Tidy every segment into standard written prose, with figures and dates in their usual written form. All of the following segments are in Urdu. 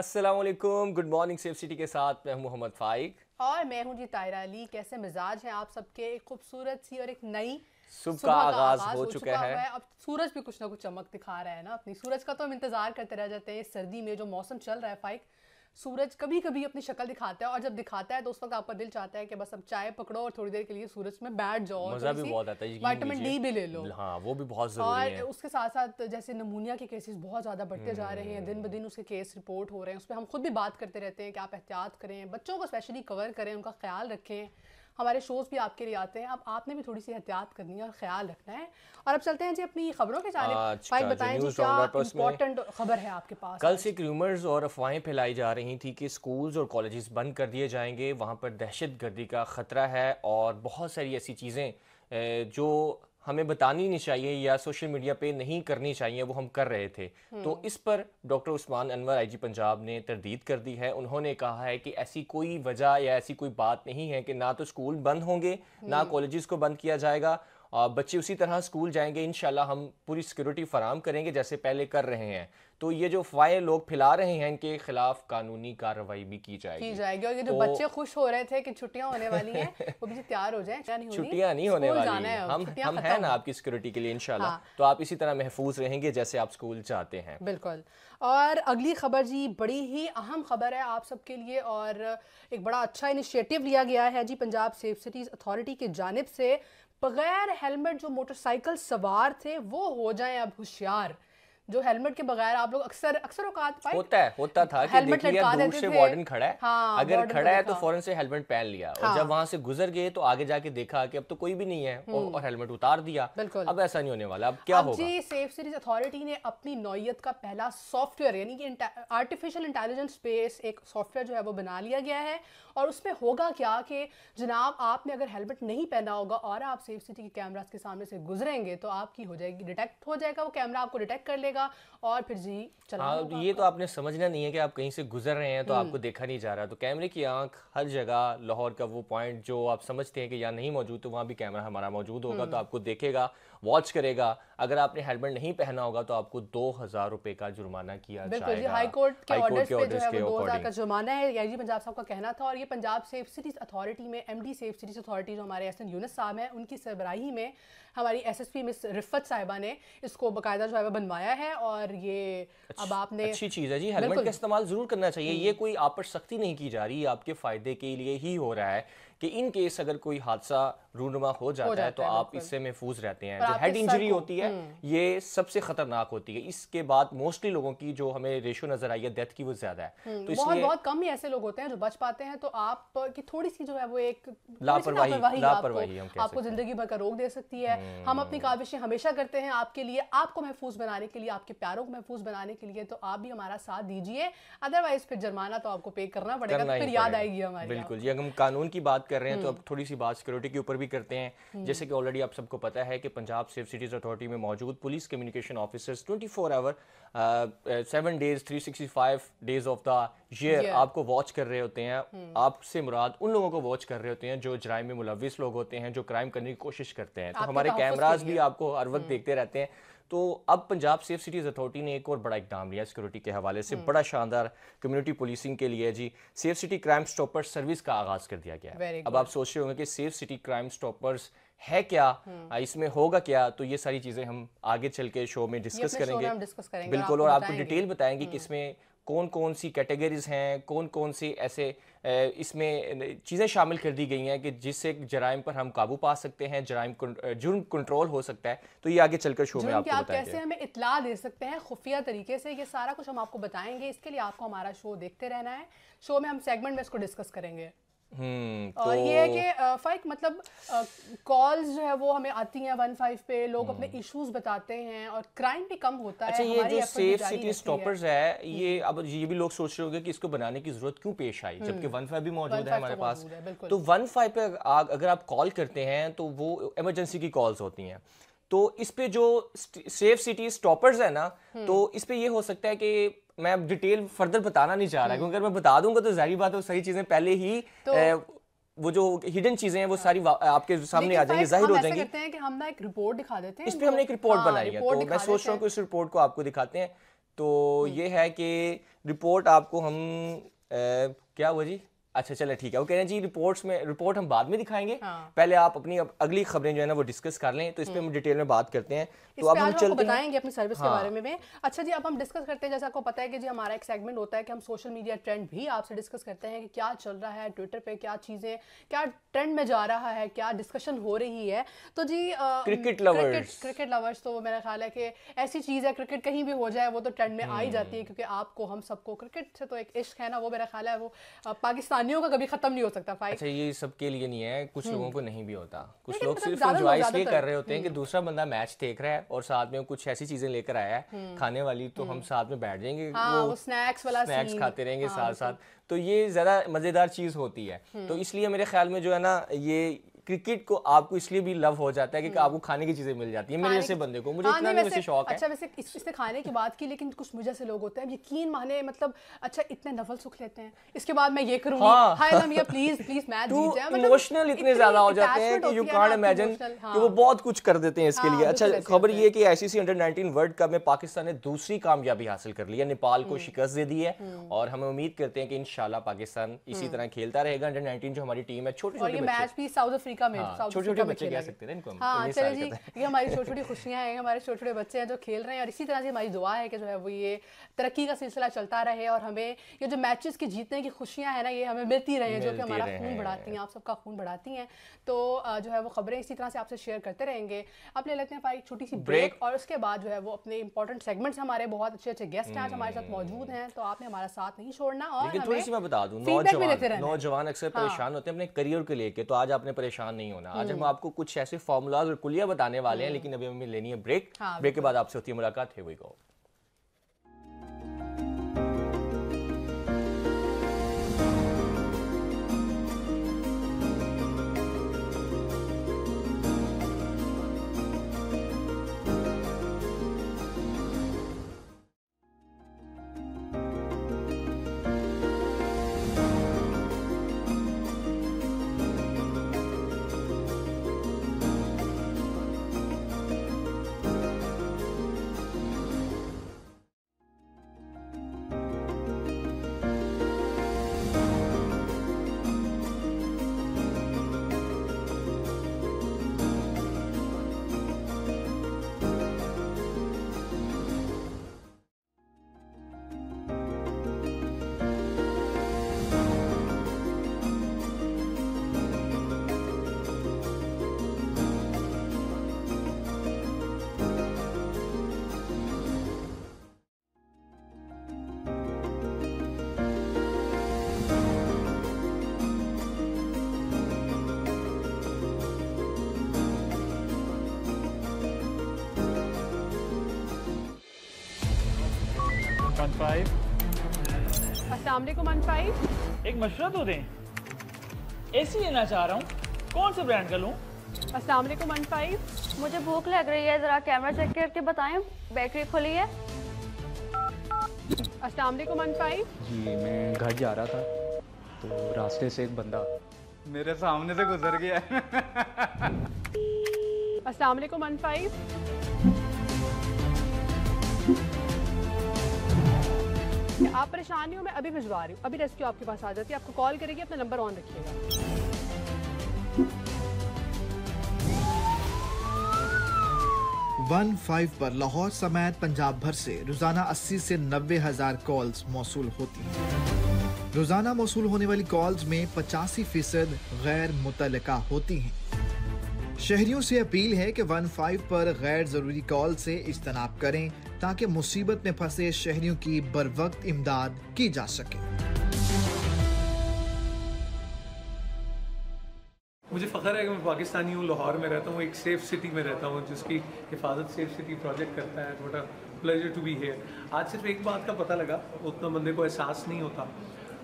السلام علیکم، گڈ مارننگ سیف سٹی کے ساتھ میں ہوں محمد فائق اور میں ہوں جی طاہرہ علی۔ کیسے مزاج ہیں آپ سب کے؟ ایک خوبصورت سی اور ایک نئی صبح کا آغاز ہو چکا ہے۔ اب سورج بھی کچھ نہ کچھ چمک دکھا رہا ہے نا اپنی۔ سورج کا تو ہم انتظار کرتے رہ جاتے ہیں اس سردی میں جو موسم چل رہا ہے فائق۔ سورج کبھی کبھی اپنی شکل دکھاتا ہے اور جب دکھاتا ہے تو اس وقت آپ کا دل چاہتا ہے کہ بس اب چائے پکڑو اور تھوڑی دیر کے لیے سورج میں بیٹھ جاؤ، مزہ بھی بہت آتا ہے، وٹامن ڈی بھی لے لو۔ ہاں وہ بھی بہت ضروری ہے۔ اور اس کے ساتھ ساتھ جیسے نمونیا کے کیسز بہت زیادہ بڑھتے جا رہے ہیں، دن بدن اس کے کیس رپورٹ ہو رہے ہیں، اس پہ ہم خود بھی بات کرتے رہتے ہیں کہ آپ احتیاط کریں، بچوں کو اسپیشلی کور کریں، ان کا خیال رکھیں۔ ہمارے شوز بھی آپ کے لیے آتے ہیں، اب آپ نے بھی تھوڑی سی احتیاط کرنی ہے اور خیال رکھنا ہے۔ اور اب چلتے ہیں جی اپنی خبروں کے جانب۔ فائق بتائیں جی کیا امپورٹنٹ خبر ہے آپ کے پاس؟ کل سے ریومرز اور افواہیں پھیلائی جا رہی تھی کہ اسکولز اور کالجز بند کر دیے جائیں گے، وہاں پر دہشت گردی کا خطرہ ہے اور بہت ساری ایسی چیزیں جو ہمیں بتانی نہیں چاہیے یا سوشل میڈیا پہ نہیں کرنی چاہیے وہ ہم کر رہے تھے۔ تو اس پر ڈاکٹر عثمان انور آئی جی پنجاب نے تردید کر دی ہے۔ انہوں نے کہا ہے کہ ایسی کوئی وجہ یا ایسی کوئی بات نہیں ہے کہ نہ تو اسکول بند ہوں گے نہ کالجز کو بند کیا جائے گا، بچے اسی طرح اسکول جائیں گے، انشاءاللہ ہم پوری سیکورٹی فراہم کریں گے جیسے پہلے کر رہے ہیں۔ تو یہ جو افواہیں لوگ پھیلا رہے ہیں ان کے خلاف قانونی کارروائی بھی کی جائے گی۔ اور یہ جو بچے خوش ہو رہے تھے کہ چھٹیاں ہونے والی ہیں وہ بھی تیار ہو جائیں، چھٹیاں نہیں ہونے والی، ہم ہیں نا آپ کی سیکورٹی کے لیے انشاءاللہ، تو آپ اسی طرح محفوظ رہیں گے جیسے آپ اسکول جاتے ہیں۔ بالکل۔ اور اگلی خبر جی بڑی ہی اہم خبر ہے آپ سب کے لیے اور ایک بڑا اچھا انیشیٹو لیا گیا ہے جی پنجاب سیف سٹیز اتھارٹی کی جانب سے۔ بغیر ہیلمٹ جو موٹر سائیکل سوار تھے وہ ہو جائیں اب ہوشیار۔ جو ہیلمٹ کے بغیر آپ لوگ اکثر اوقات ہوتا تھا کہ دیکھ لیا دور سے وارڈن کھڑا ہے، اگر کھڑا ہے تو فوراً سے ہیلمٹ پہن لیا، اور جب وہاں سے گزر گئے تو آگے جا کے دیکھا کہ اب تو کوئی بھی نہیں ہے اور ہیلمٹ اتار دیا۔ اب ایسا نہیں ہونے والا، اب کیا ہوگا؟ جی سیف سٹیز اتھارٹی نے اپنی نوعیت کا پہلا سافٹ ویئر یعنی کہ آرٹیفیشل انٹیلیجنس بیس ایک سافٹ ویئر جو ہے وہ بنا لیا گیا ہے۔ اور اس میں ہوگا کیا کہ جناب آپ نے اگر ہیلمٹ نہیں پہنا ہوگا اور آپ سیف سٹی کے کیمراز کے سامنے سے گزریں گے تو آپ کی ہو جائے گی ڈیٹیکٹ ہو جائے گا، وہ کیمرہ آپ کو ڈیٹیکٹ کر لے گا اور پھر جی چلانا ہوگا۔ یہ تو آپ نے سمجھنا نہیں ہے کہ آپ کہیں سے گزر رہے ہیں تو آپ کو دیکھا نہیں جا رہا، تو کیمرے کی آنکھ ہر جگہ، لاہور کا وہ پوائنٹ جو آپ سمجھتے ہیں کہ یہاں نہیں موجود تو وہاں بھی کیمرہ ہمارا موجود ہوگا، تو آپ کو دیکھے گا، واچ کرے گا۔ اگر آپ نے ہیلمٹ نہیں پہنا ہوگا تو آپ کو 2000 روپے کا جرمانہ کیا جائے گا۔ بالکل جی، ہائی کورٹ کے آرڈرز پہ جو ہے وہ 2000 کا جرمانہ ہے، یہ جی پنجاب صاحب کا کہنا تھا۔ اور یہ پنجاب سیف سٹیز اتھارٹی میں M D safe cities authority جو ہمارے ایس این یونس صاحب ہیں ان کی سربراہی میں ہماری ایس ایس پی مس رفت صاحبہ نے اس کو باقاعدہ جو ہے بنوایا ہے۔ اور یہ اب آپ نے اچھی چیز ہے جی، ہیلمٹ کا استعمال ضرور کرنا چاہیے، یہ کوئی آپ پر سختی نہیں کی جا رہی، آپ کے فائدے کے لیے ہی ہو رہا ہے کہ ان کیس اگر کوئی حادثہ رونما ہو جاتا ہے تو آپ اس سے محفوظ رہتے ہیں۔ جو ہیڈ انجری ہوتی ہے یہ سب سے خطرناک ہوتی ہے، اس کے بعد موسٹلی لوگوں کی جو ہمیں ریشو نظر آئی ہے ڈیتھ کی وہ زیادہ ہے، تو اس لیے بہت کم ہی ایسے لوگ ہوتے ہیں جو بچ پاتے ہیں۔ تو آپ کی تھوڑی سی جو ہے وہ ایک لاپرواہی آپ کو زندگی بھر کا روک دے سکتی ہے۔ ہم اپنی کاوشیں ہمیشہ کرتے ہیں آپ کے لیے، آپ کو محفوظ بنانے کے لیے، آپ کے پیاروں کو محفوظ بنانے کے لیے، تو آپ بھی ہمارا ساتھ دیجیے، ادروائز پھر جرمانہ تو آپ کو پے کرنا پڑے گا، پھر یاد آئے گی ہماری۔ بالکل، یہ ہم قانون کی بات کر رہے ہیں تو اب تھوڑی سی بات سیکورٹی کے اوپر بھی کرتے ہیں۔ جیسے کہ آلریڈی آپ سب کو پتہ ہے کہ پنجاب سیف سٹیز اتھارٹی میں موجود police communication officers 24 hour 7 days 365 days of the year آپ کو واچ کر رہے ہوتے ہیں۔ آپ سے مراد ان لوگوں کو واچ کر رہے ہوتے ہیں جو جرائم میں ملوث لوگ ہوتے ہیں، جو کرائم کرنے کی کوشش کرتے ہیں، تو ہمارے کیمراز بھی آپ کو ہر وقت دیکھتے رہتے ہیں۔ تو اب پنجاب سیف سٹیز اتھارٹی نے ایک اور بڑا اقدام لیا سیکورٹی کے حوالے سے، بڑا شاندار کمیونٹی پولیسنگ کے لیے جی سیف سٹی کرائم سٹاپر سروس کا آغاز کر دیا گیا ہے۔ اب آپ سوچ رہے ہوں گے کہ سیف سٹی کرائم سٹاپرز ہے کیا، اس میں ہوگا کیا، تو یہ ساری چیزیں ہم آگے چل کے شو میں ڈسکس کریں گے بالکل، اور آپ کو ڈیٹیل بتائیں گے کہ اس میں کون کون سی کیٹیگریز ہیں، کون کون سی ایسے اس میں چیزیں شامل کر دی گئی ہیں کہ جس سے جرائم پر ہم قابو پا سکتے ہیں، جرم کنٹرول ہو سکتا ہے، تو یہ آگے چل کر شو میں آپ کو بتائیں گے۔ کیسے ہمیں اطلاع دے سکتے ہیں خفیہ طریقے سے، یہ سارا کچھ ہم آپ کو بتائیں گے۔ اس کے لیے آپ کو ہمارا شو دیکھتے رہنا ہے، شو میں ہم سیگمنٹ میں اس کو ڈسکس کریں گے۔ اور یہ ہے کہ فائق مطلب کالز جو ہے وہ ہمیں آتی ہیں 15 پہ، لوگ اپنے ایشوز بتاتے ہیں اور کرائم بھی کم ہوتا ہے۔ اچھا، یہ جو سیف سٹی سٹاپرز ہے یہ اب یہ بھی لوگ سوچ رہے ہوں گے کہ اس کو بنانے کی ضرورت کیوں پیش آئی جبکہ 15 بھی موجود ہے ہمارے پاس، تو 15 پہ اگر آپ کال کرتے ہیں تو وہ ایمرجنسی کی کالز ہوتی ہیں، تو اس پہ جو سیف سٹی سٹاپرز ہیں نا، تو اس پہ یہ ہو سکتا ہے کہ میں ڈیٹیل فردر بتانا نہیں چاہ رہا کیونکہ اگر میں بتا دوں گا تو ظاہری بات ہے وہ ساری چیزیں پہلے ہی وہ جو ہڈن چیزیں ہیں وہ ساری آپ کے سامنے آ جائیں گی، ظاہر ہو جائیں گی۔ کرتے ہیں کہ ہم نا ایک رپورٹ دکھا دیتے ہیں، اس پہ ہم نے ایک رپورٹ بنائی ہے، تو میں سوچ رہا ہوں کہ اس رپورٹ کو آپ کو دکھاتے ہیں۔ تو یہ ہے کہ رپورٹ آپ کو ہم کیا ہوا جی؟ اچھا چلے ٹھیک ہے. وہ کہہ رہے ہیں جی رپورٹ ہم بعد میں دکھائیں گے, پہلے آپ اپنی اگلی خبریں جو ہے نا وہ ڈسکس کر لیں, تو اس پہ ہم ڈیٹیل میں بات کرتے ہیں. تو اب ہم چلتے بتائیں گے اپنی سروس کے بارے میں. اچھا جی, اب ہم ڈسکس کرتے ہیں, جیسا آپ کو پتا ہے کہ جی ہمارا ایک سیگمنٹ ہوتا ہے کہ ہم سوشل میڈیا ٹرینڈ بھی آپ سے ڈسکس کرتے ہیں کہ کیا چل رہا ہے ٹویٹر پہ, کیا چیزیں کیا ٹرینڈ میں جا رہا ہے, کیا ڈسکشن ہو رہی ہے. تو جی کرکٹ لورز تو میرا خیال ہے کہ ایسی چیز ہے, کرکٹ کہیں بھی ہو جائے وہ تو ٹرینڈ میں آ ہی جاتی ہے, کیونکہ آپ کو ہم سب کو کرکٹ سے تو ایک عشق ہے نا, وہ میرا خیال ہے وہ پاکستانیوں کا کبھی ختم نہیں ہو سکتا فائٹ. اچھا یہ سب کے لیے نہیں ہے, کچھ لوگوں کو نہیں بھی ہوتا. کچھ لوگ صرف انجوائے اس لیے کر رہے ہوتے ہیں کہ دوسرا بندہ میچ دیکھ رہا ہے اور ساتھ میں کچھ ایسی چیزیں لے کر آیا ہے کھانے والی, تو ہم ساتھ میں بیٹھ جائیں گے, وہ اسنیکس کھاتے رہیں گے ساتھ ساتھ. تو یہ زیادہ مزیدار چیز ہوتی ہے. تو اس لیے میرے خیال میں جو ہے نا یہ کرکٹ کو آپ کو اس لیے بھی لو ہو جاتا ہے کہ آپ کو کھانے کی چیزیں مل جاتی ہیں. میرے جیسے بندے کو, مجھے اتنا نہیں ویسے شوق ہے. اچھا ویسے اس نے کھانے کی بات کی, لیکن کچھ مجھے سے لوگ ہوتے ہیں یقین مانے, مطلب اچھا اتنے نفل سکھ لیتے ہیں, اس کے بعد میں یہ کروں گی, ہائے میاں پلیز میچ جیت جائے. ایموشنل اتنے زیادہ ہو جاتے ہیں کہ یو کانٹ امیجن کہ وہ بہت کچھ کر دیتے ہیں اس کے لیے. اچھا خبر یہ کہ آئی سی سی انڈر-19 ورلڈ کپ میں پاکستان نے دوسری کامیابی حاصل کر لی ہے, نیپال کو شکست دے دی ہے, اور ہم امید کرتے ہیں کہ انشاءاللہ پاکستان اسی طرح کھیلتا رہے گا. انڈر-19 جو ہماری ٹیم ہے, چھوٹے چھوٹے میچ بھی ساؤتھ افریقہ میں, چھوٹے بچے کہہ سکتے ہیں ان کو. ہاں چلے جی, یہ ہماری چھوٹی چھوٹی خوشیاں ہیں, ہمارے چھوٹے چھوٹے بچے ہیں جو کھیل رہے ہیں, اور اسی طرح سے ہماری دعا ہے کہ جو ہے وہ یہ ترقی کا سلسلہ چلتا رہے, اور ہمیں یہ جو میچز کی جیتنے کی خوشیاں ہیں نا یہ ہمیں ملتی رہیں, جو کہ ہمارا خون بڑھاتی ہیں, آپ سب کا خون بڑھاتی ہیں. تو جو ہے وہ خبریں اسی طرح سے آپ سے شیئر کرتے رہیں گے. آپ لے لیتے ہیں ایک چھوٹی سی بریک, اور اس کے بعد جو ہے وہ اپنے امپورٹنٹ سیگمنٹس, ہمارے بہت اچھے اچھے گیسٹ ہیں آج ہمارے ساتھ موجود ہیں, تو آپ نے ہمارا ساتھ نہیں چھوڑنا. اور تھوڑی سی میں بتا دوں, نوجوان اکثر پریشان ہوتے ہیں اپنے کریئر کو لے کے, تو آج آپ نے پریشان نہیں ہونا. آج ہم آپ کو کچھ ایسے فارمولاز اور کلیہ بتانے والے ہیں, لیکن ابھی ہمیں لینی ہے بریک. بریک کے بعد آپ سے ہوتی ہے ملاقات. Here we go. السلام علیکم انفائی, ایک مشورہ تو دیں, اے سی لینا چاہ رہا ہوں, کون سے برانڈ کا لوں؟ السلام علیکم انفائی, مجھے بھوک لگ رہی ہے, ذرا کیمرہ چیک کر کے بتائیں بیکری کھلی ہے. السلام علیکم انفائی. جی میں گھر جا رہا تھا تو راستے سے ایک بندہ میرے سامنے سے گزر گیا. السلام علیکم انفائی. آپ پریشانی ہو, میں ابھی بھجوا رہی ہوں, ابھی ریسکیو آپ کے پاس آ جاتی ہے, آپ کو کال کرے گی, اپنا نمبر آن رکھیے گا. 15 پر لاہور سمیت پنجاب بھر سے روزانہ 80 سے 90 ہزار کالز موصول ہوتی ہیں. روزانہ موصول ہونے والی کالز میں 85% غیر متعلقہ ہوتی ہیں. شہریوں سے اپیل ہے کہ 15 پر غیر ضروری کال سے اجتناب کریں تاکہ مصیبت میں پھنسے شہریوں کی بروقت امداد کی جا سکے. مجھے فخر ہے کہ میں پاکستانی ہوں, لاہور میں رہتا ہوں, ایک سیف سٹی میں رہتا ہوں جس کی حفاظت سیف سٹی پروجیکٹ کرتا ہے. What a pleasure to be here. آج صرف ایک بات کا پتہ لگا, اتنا بندے کو احساس نہیں ہوتا,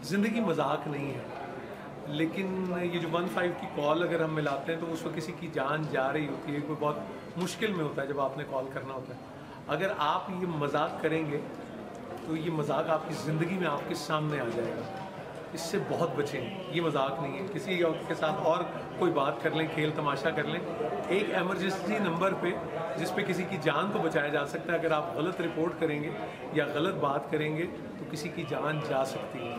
زندگی مذاق نہیں ہے. لیکن یہ جو 15 کی کال اگر ہم ملاتے ہیں تو اس وقت کسی کی جان جا رہی ہوتی ہے, کوئی بہت مشکل میں ہوتا ہے جب آپ نے کال کرنا ہوتا ہے. اگر آپ یہ مذاق کریں گے تو یہ مذاق آپ کی زندگی میں آپ کے سامنے آ جائے گا. اس سے بہت بچیں, یہ مذاق نہیں ہے. کسی کے ساتھ اور کوئی بات کر لیں, کھیل تماشا کر لیں, ایک ایمرجنسی نمبر پہ جس پہ کسی کی جان کو بچایا جا سکتا ہے, اگر آپ غلط رپورٹ کریں گے یا غلط بات کریں گے تو تو کسی کی جان جا سکتی ہے.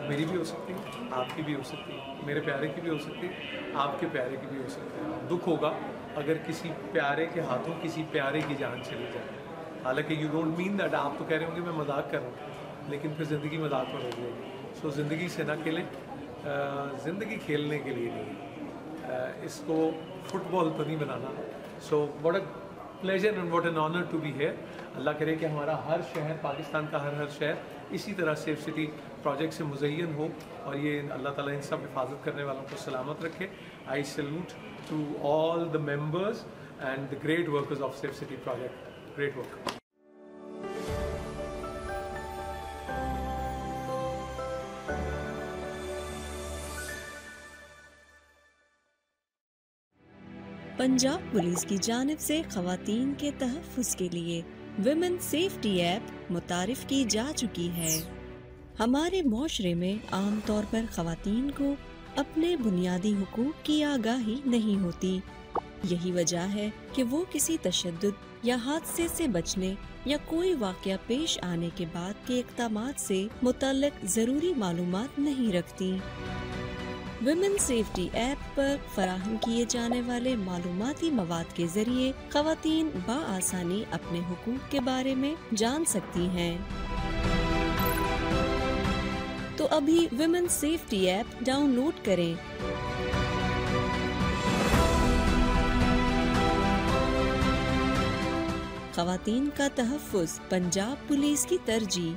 میری بھی ہو سکتی ہے, آپ کی بھی ہو سکتی ہے, میرے پیارے کی بھی ہو سکتی ہے, آپ کے پیارے کی بھی ہو سکتی ہے. دکھ ہوگا اگر کسی پیارے کے ہاتھوں کسی پیارے کی جان چلی جائے. حالانکہ یو ڈونٹ مین دیٹ, آپ تو کہہ رہے ہوں گے میں مذاق کر رہا ہوں, لیکن پھر زندگی مذاق پر ہو جائے گی. سو زندگی سے نہ کھیلیں, زندگی کھیلنے کے لیے نہیں, اس کو فٹ بال تو نہیں بنانا. So what a pleasure and what an honour to be here. اللہ کرے کہ ہمارا ہر شہر, پاکستان کا ہر شہر اسی طرح سیف سٹی پروجیکٹ سے مزین ہو, اور یہ اللہ تعالیٰ ان سب حفاظت کرنے والوں کو سلامت رکھے. I salute to all the members and the great workers of safe city project. Great work. Punjab police کی جانب سے خواتین کے تحفظ کے لیے ویمن سیفٹی ایپ متعارف کی جا چکی ہے. ہمارے معاشرے میں عام طور پر خواتین کو اپنے بنیادی حقوق کی آگاہی نہیں ہوتی. یہی وجہ ہے کہ وہ کسی تشدد یا حادثے سے بچنے یا کوئی واقعہ پیش آنے کے بعد کے اقدامات سے متعلق ضروری معلومات نہیں رکھتی. ویمن سیفٹی ایپ پر فراہم کیے جانے والے معلوماتی مواد کے ذریعے خواتین بآسانی اپنے حقوق کے بارے میں جان سکتی ہیں. تو ابھی women safety app download کریں. خواتین کا تحفظ پنجاب پولیس کی ترجیح.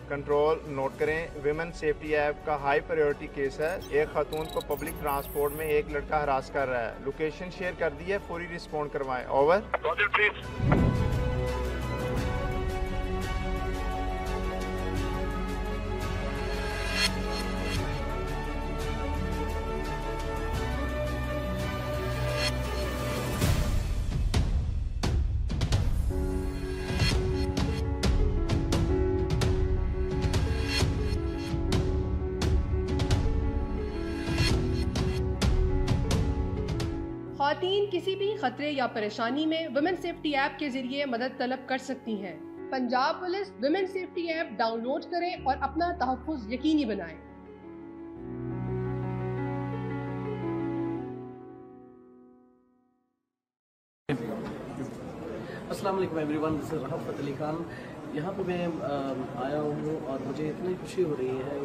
کنٹرول نوٹ کریں، ویمن سیفٹی ایپ کا ہائی پریورٹی کیس ہے. ایک خاتون کو پبلک ٹرانسپورٹ میں ایک لڑکا ہراس کر رہا ہے. لوکیشن شیئر کر دی ہے، فوری رسپونڈ کروائیں. اوور. خواتین کسی بھی خطرے یا پریشانی میں ویمن سیفٹی ایپ کے ذریعے مدد طلب کر سکتی ہیں. Punjab police women safety app download کریں اور اپنا تحفظ یقینی بنائیں. السلام علیکم ایوری ون، دس از رحمت علی خان. یہاں پہ میں آیا ہوں اور مجھے اتنی خوشی ہو رہی ہے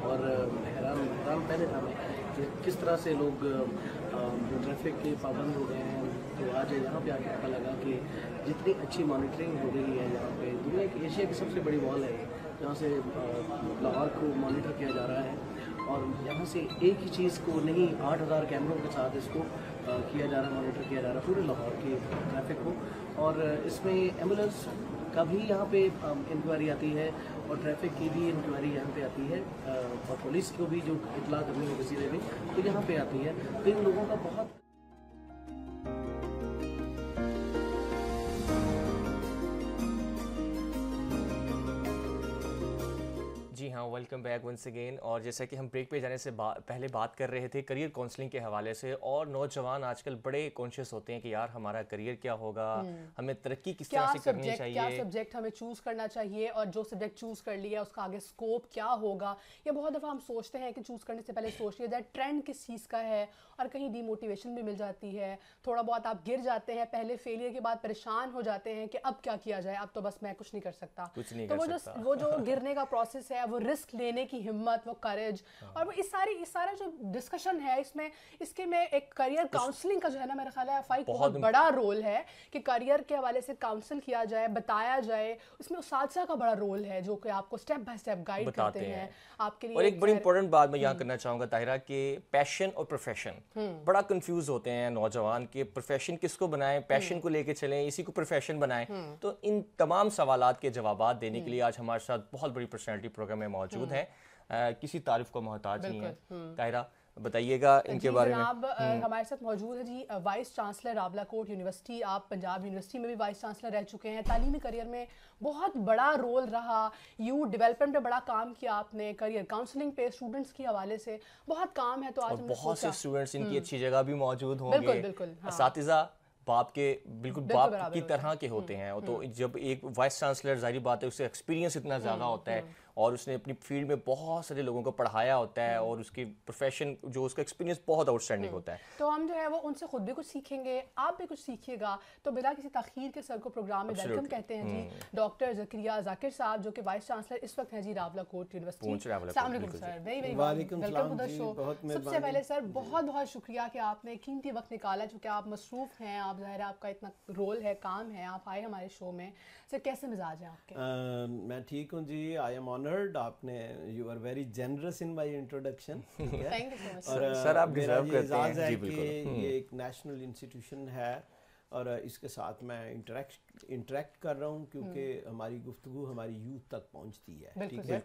اور حیران پہلے تھا میں کہ کس طرح سے لوگ جو ٹریفک کے پابند ہو گئے ہیں. تو آج یہاں پہ آ کے پتہ لگا کہ جتنی اچھی مانیٹرنگ ہو رہی ہے یہاں پہ، دنیا کی ایشیا کی سب سے بڑی وال ہے جہاں سے لاہور کو مانیٹر کیا جا رہا ہے. اور یہاں سے ایک ہی چیز کو نہیں، 8000 کیمروں کے ساتھ اس کو کیا جا رہا ہے، مانیٹر کیا جا رہا ہے پورے لاہور کے ٹریفک کو. اور اس میں ایمبولینس کا بھی یہاں پہ انکوائری آتی ہے اور ٹریفک کی بھی انکوائری یہاں پہ آتی ہے اور پولیس کو بھی جو اطلاع کرنی ہے کسی نے بھی تو یہاں پہ آتی ہے. تو ان لوگوں کا بہت ہاں ویلکم بیک ونس اگین. اور جیسا کہ ہم بریک پہ جانے سے پہلے بات کر رہے تھے کریئر کاؤنسلنگ کے حوالے سے, اور نوجوان آج کل بڑے کانشیس ہوتے ہیں کہ یار ہمارا کریئر کیا ہوگا, ہمیں ترقی کس طرح سے کرنی چاہیے, کیا سبجیکٹ ہمیں چوز کرنا چاہیے, اور جو سبجیکٹ چوز کر لیا اس کا آگے اسکوپ کیا ہوگا. یہ بہت دفعہ ہم سوچتے ہیں کہ چوز کرنے سے پہلے سوچ لیا جائے ٹرینڈ کس چیز کا ہے, اور کہیں ڈی موٹیویشن بھی مل جاتی ہے, تھوڑا بہت آپ گر جاتے ہیں, پہلے فیلئر کے بعد پریشان ہو جاتے ہیں کہ اب کیا کیا جائے, اب تو بس میں کچھ نہیں کر سکتا. تو وہ جو گرنے کا پروسیس ہے, وہ رسک لینے کی ہمت, وہ کریج, اور وہ اس سارا جو ڈسکشن ہے اس کے میں ایک کریئر کاؤنسلنگ کا جو ہے نا میرا خیال ہے فائق بہت بڑا رول ہے کہ کریئر کے حوالے سے کاؤنسل کیا جائے, بتایا جائے. اس میں اساتذہ کا بڑا رول ہے جو کہ آپ کو اسٹیپ بائی اسٹیپ گائیڈ کرتے ہیں آپ کے لیے. اور ایک بڑی امپورٹنٹ بات میں یہاں کرنا چاہوں گا طاہرہ کہ پیشن اور پروفیشن بڑا کنفیوز ہوتے ہیں نوجوان کہ پروفیشن کس کو بنائیں, پیشن کو لے کے چلیں, اسی کو پروفیشن بنائیں. تو ان تمام سوالات کے جوابات دینے کے لیے آج ہمارے ساتھ بہت بڑی پرسنالٹی پروگرام میں موجود ہے, کسی تعریف کو محتاج نہیں ہے. طاہرہ بتائیے گا ان کے بارے میں. جناب ہمارے ساتھ موجود ہے جی وائس چانسلر راولا کوٹ یونیورسٹی. آپ پنجاب یونیورسٹی میں بھی وائس چانسلر رہ چکے ہیں, تعلیمی کریئر میں بہت بڑا رول رہا, یوتھ ڈیولپمنٹ پہ بڑا کام کیا آپ نے, کریئر کاؤنسلنگ پہ اسٹوڈنٹس کے حوالے سے بہت کام ہے. تو آج بہت سے اسٹوڈنٹس ان کی اچھی جگہ بھی موجود ہوں گے, اساتذہ باپ کے بالکل باپ کی طرح کے ہوتے ہیں. تو جب ایک وائس چانسلر ظاہری بات ہے اس سے ایکسپیرینس اتنا زیادہ ہوتا ہے, اور اس نے اپنی فیلڈ میں بہت سارے لوگوں کو پڑھایا ہوتا ہے, اور اس کی پروفیشن جو اس کا ایکسپیرینس بہت آؤٹ اسٹینڈنگ ہوتا ہے. تو ہم جو ہے وہ ان سے خود بھی کچھ سیکھیں گے, آپ بھی کچھ سیکھیے گا. تو بلا کسی تاخیر کے سر کو پروگرام میں ویلکم کہتے ہیں جی ڈاکٹر ذکریہ ذاکر صاحب, جو کہ وائس چانسلر اس وقت ہیں جی راولا کوٹ یونیورسٹی. السلام علیکم سر. ویلکم ٹو دا شو. سب سے پہلے سر بہت بہت شکریہ کہ آپ نے قیمتی وقت نکالا, چونکہ آپ مصروف ہیں, آپ ظاہر ہے آپ کا اتنا رول ہے, کام ہے, آپ آئے ہمارے شو میں. سر کیسے مزاج ہیں آپ کے؟ میں ٹھیک ہوں جی, آئی ایم آنرڈ. آپ نے you are very generous in my introduction. اور سر آپ ڈیزرو کرتے ہیں. جی بالکل. یہ ایک نیشنل انسٹیٹیوشن ہے, اور اس کے ساتھ میں انٹریکٹ کر رہا ہوں, کیونکہ ہماری گفتگو ہماری یوتھ تک پہنچتی ہے. ٹھیک ہے,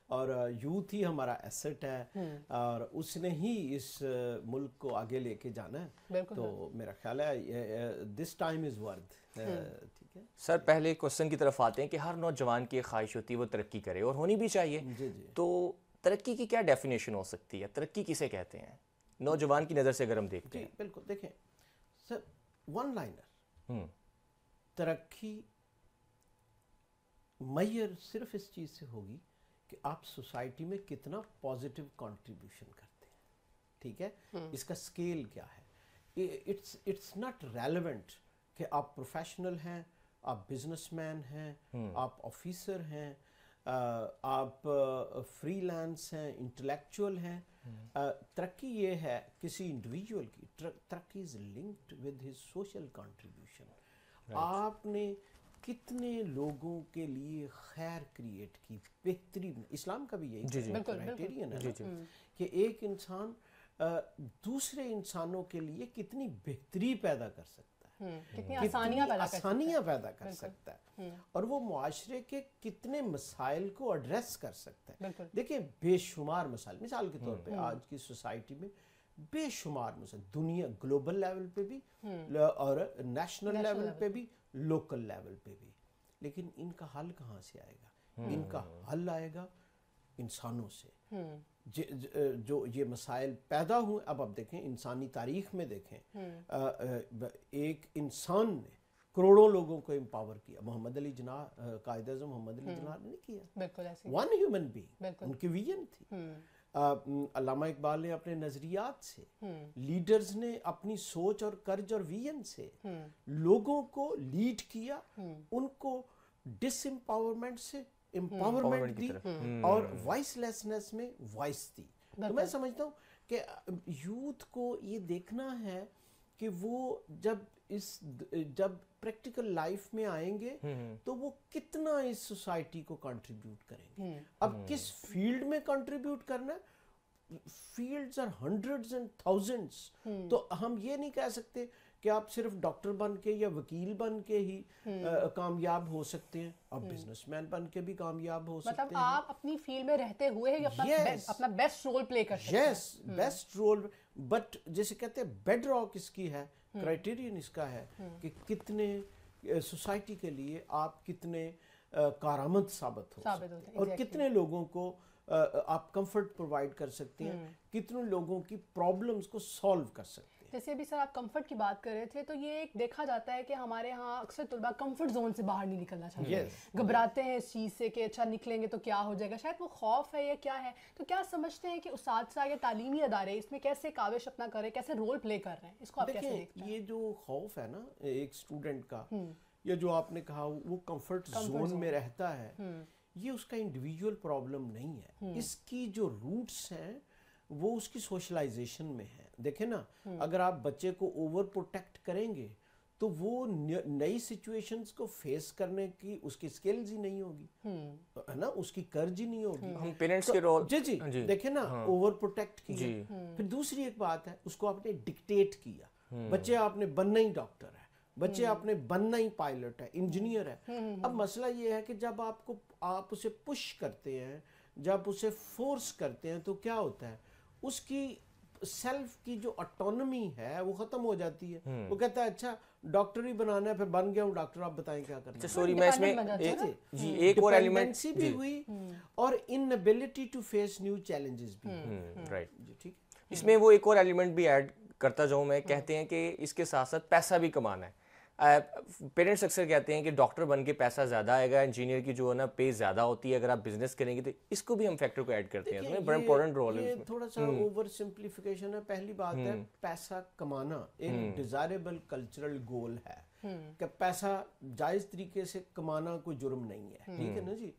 اور یوتھ ہی ہمارا ایسٹ ہے, اور اس نے ہی اس ملک کو آگے لے کے جانا ہے. تو میرا خیال ہے دس ٹائم از ورتھ. ٹھیک ہے سر, پہلے کوسچن کی طرف آتے ہیں کہ ہر نوجوان کی خواہش ہوتی ہے وہ ترقی کرے, اور ہونی بھی چاہیے. تو ترقی کی کیا ڈیفینیشن ہو سکتی ہے, ترقی کسے کہتے ہیں نوجوان کی نظر سے اگر ہم دیکھتے ہیں؟ بالکل, دیکھیں سر, ون لائنر ترقی معیار صرف اس چیز سے ہوگی کہ آپ سوسائٹی میں کتنا پازیٹیو کنٹریبیوشن کرتے ہیں. ٹھیک ہے, اس کا اسکیل کیا ہے. اٹس ناٹ ریلیونٹ کہ آپ پروفیشنل ہیں, آپ بزنس مین ہیں, آپ آفیسر ہیں, آپ فری لانس ہیں, انٹلیکچوئل ہیں. ترقی یہ ہے کسی انڈیویجول کی, ترقی is linked with his social contribution. آپ نے کتنے لوگوں کے لیے خیر کریٹ کی, بہترین. اسلام کا بھی یہی کرائٹیرین ہے کہ ایک انسان دوسرے انسانوں کے لیے کتنی بہتری پیدا کر سکتا ہے, کتنی آسانیاں پیدا کر سکتا ہے, اور وہ معاشرے کے کتنے مسائل کو ایڈریس کر سکتا ہے. دیکھیں بے شمار مسائل, مثال کے طور پہ آج کی سوسائٹی میں بے شمار مسائل, دنیا گلوبل لیول پہ بھی اور نیشنل لیول پہ بھی, لوکل لیول پہ بھی. لیکن ان کا حل کہاں سے آئے گا؟ ان کا حل آئے گا انسانوں سے. جو یہ مسائل پیدا ہوئے, اب آپ دیکھیں انسانی تاریخ میں دیکھیں, ایک انسان نے کروڑوں لوگوں کو امپاور کیا. محمد علی جناح, قائد اعظم محمد علی جناح نے کیا. ون ہیومن بینگ, ان کی ویژن تھی. علامہ اقبال نے اپنے نظریات سے, لیڈرز نے اپنی سوچ اور کرج اور ویژن سے لوگوں کو لیڈ کیا, ان کو ڈس امپاورمنٹ سے امپاورمنٹ دی, اور وائس لیسنس میں وائس دی. تو میں سمجھتا ہوں کہ یوتھ کو یہ دیکھنا ہے کہ وہ جب پریکٹیکل لائف میں آئیں گے تو وہ کتنا اس سوسائٹی کو کنٹریبیوٹ کریں گے. اب کس فیلڈ میں کنٹریبیوٹ کرنا ہے, fields are hundreds and thousands. تو ہم یہ نہیں کہہ سکتے کہ آپ صرف ڈاکٹر بن کے یا وکیل بن کے ہی کامیاب ہو سکتے ہیں, آپ بزنس مین بن کے بھی کامیاب ہو سکتے ہیں. مطلب آپ اپنی فیلڈ میں رہتے ہوئے ہی اپنا بیسٹ رول پلے کر سکتے ہیں. یس, بیسٹ رول. بٹ جیسے کہتے ہیں بیڈ راک اس کی ہے, کرائٹیرین اس کا ہے کہ کتنے سوسائٹی کے لیے آپ کتنے کارآمد ثابت ہو سکتے ہیں, اور کتنے لوگوں کو آپ کمفرٹ پرووائڈ کر سکتے ہیں, کتنے لوگوں کی پرابلمز کو سالو کر سکتے ہیں. جیسے ابھی سر آپ کمفرٹ کی بات کر رہے تھے, تو یہ ایک دیکھا جاتا ہے کہ ہمارے ہاں اکثر طلباء کمفرٹ زون سے باہر نہیں نکلنا چاہتے, گھبراتے ہیں اس چیز سے کہ اچھا نکلیں گے تو کیا ہو جائے گا, شاید وہ خوف ہے یا کیا ہے. تو کیا سمجھتے ہیں کہ اساتذہ یا تعلیمی ادارے اس میں کیسے کاوش اپنا کر رہے ہیں, کیسے رول پلے کر رہے ہیں, اس کو آپ کیسے دیکھتے ہیں؟ یہ جو خوف ہے نا ایک اسٹوڈنٹ کا, یا جو آپ نے کہا وہ کمفرٹ زون میں رہتا ہے, یہ اس کا انڈیویجول پرابلم نہیں ہے. اس کی جو روٹس ہیں وہ اس کی سوشلائزیشن میں ہے. دیکھیں نا, اگر آپ بچے کو اوور پروٹیکٹ کریں گے تو وہ نئی سچویشنز کو فیس کرنے کی اس کی سکلز ہی نہیں ہوگی, ہے نا, اس کی کرج ہی نہیں ہوگی. ہم پیرنٹس کے رول, جی دیکھیں نا, اوور پروٹیکٹ کیا. پھر دوسری ایک بات ہے, اس کو آپ نے ڈکٹیٹ کیا, بچے آپ نے بننا ہی ڈاکٹر ہے, بچے آپ نے بننا ہی پائلٹ ہے, انجینئر ہے. اب مسئلہ یہ ہے کہ جب آپ اسے پش کرتے ہیں, جب اسے فورس کرتے ہیں, تو کیا ہوتا ہے, اس کی سیلف کی جو اٹونمی ہے وہ ختم ہو جاتی ہے. وہ کہتا ہے اچھا ڈاکٹر ہی بنانا ہے, پھر بن گیا ہوں ڈاکٹر, آپ بتائیں کیا کرنا ہے. سوری میں اس میں ایک اور ایلیمنٹ بھی ہوئی اور inability to face new challenges بھی. رائٹ, ٹھیک. اس میں وہ ایک اور ایلیمنٹ بھی ایڈ کرتا جاؤں میں, کہتے ہیں کہ اس کے ساتھ ساتھ پیسہ بھی کمانا ہے. پیرنٹس اکثر کہتے ہیں کہ ڈاکٹر بن کے پیسہ زیادہ آئے گا, انجینئر کی جو ہے نا پے زیادہ ہوتی ہے, اگر آپ بزنس کریں گے تو اس کو بھی ہم فیکٹر کو ایڈ کرتے ہیں. بڑا امپورٹنٹ رول ہے. یہ تھوڑا سا اوور سمپلیفیکیشن ہے. پہلی بات ہے پیسہ کمانا ایک ڈیزائریبل کلچرل گول ہے, کہ پیسہ جائز طریقے سے کمانا کوئی جرم نہیں ہے, ٹھیک ہے نا جی.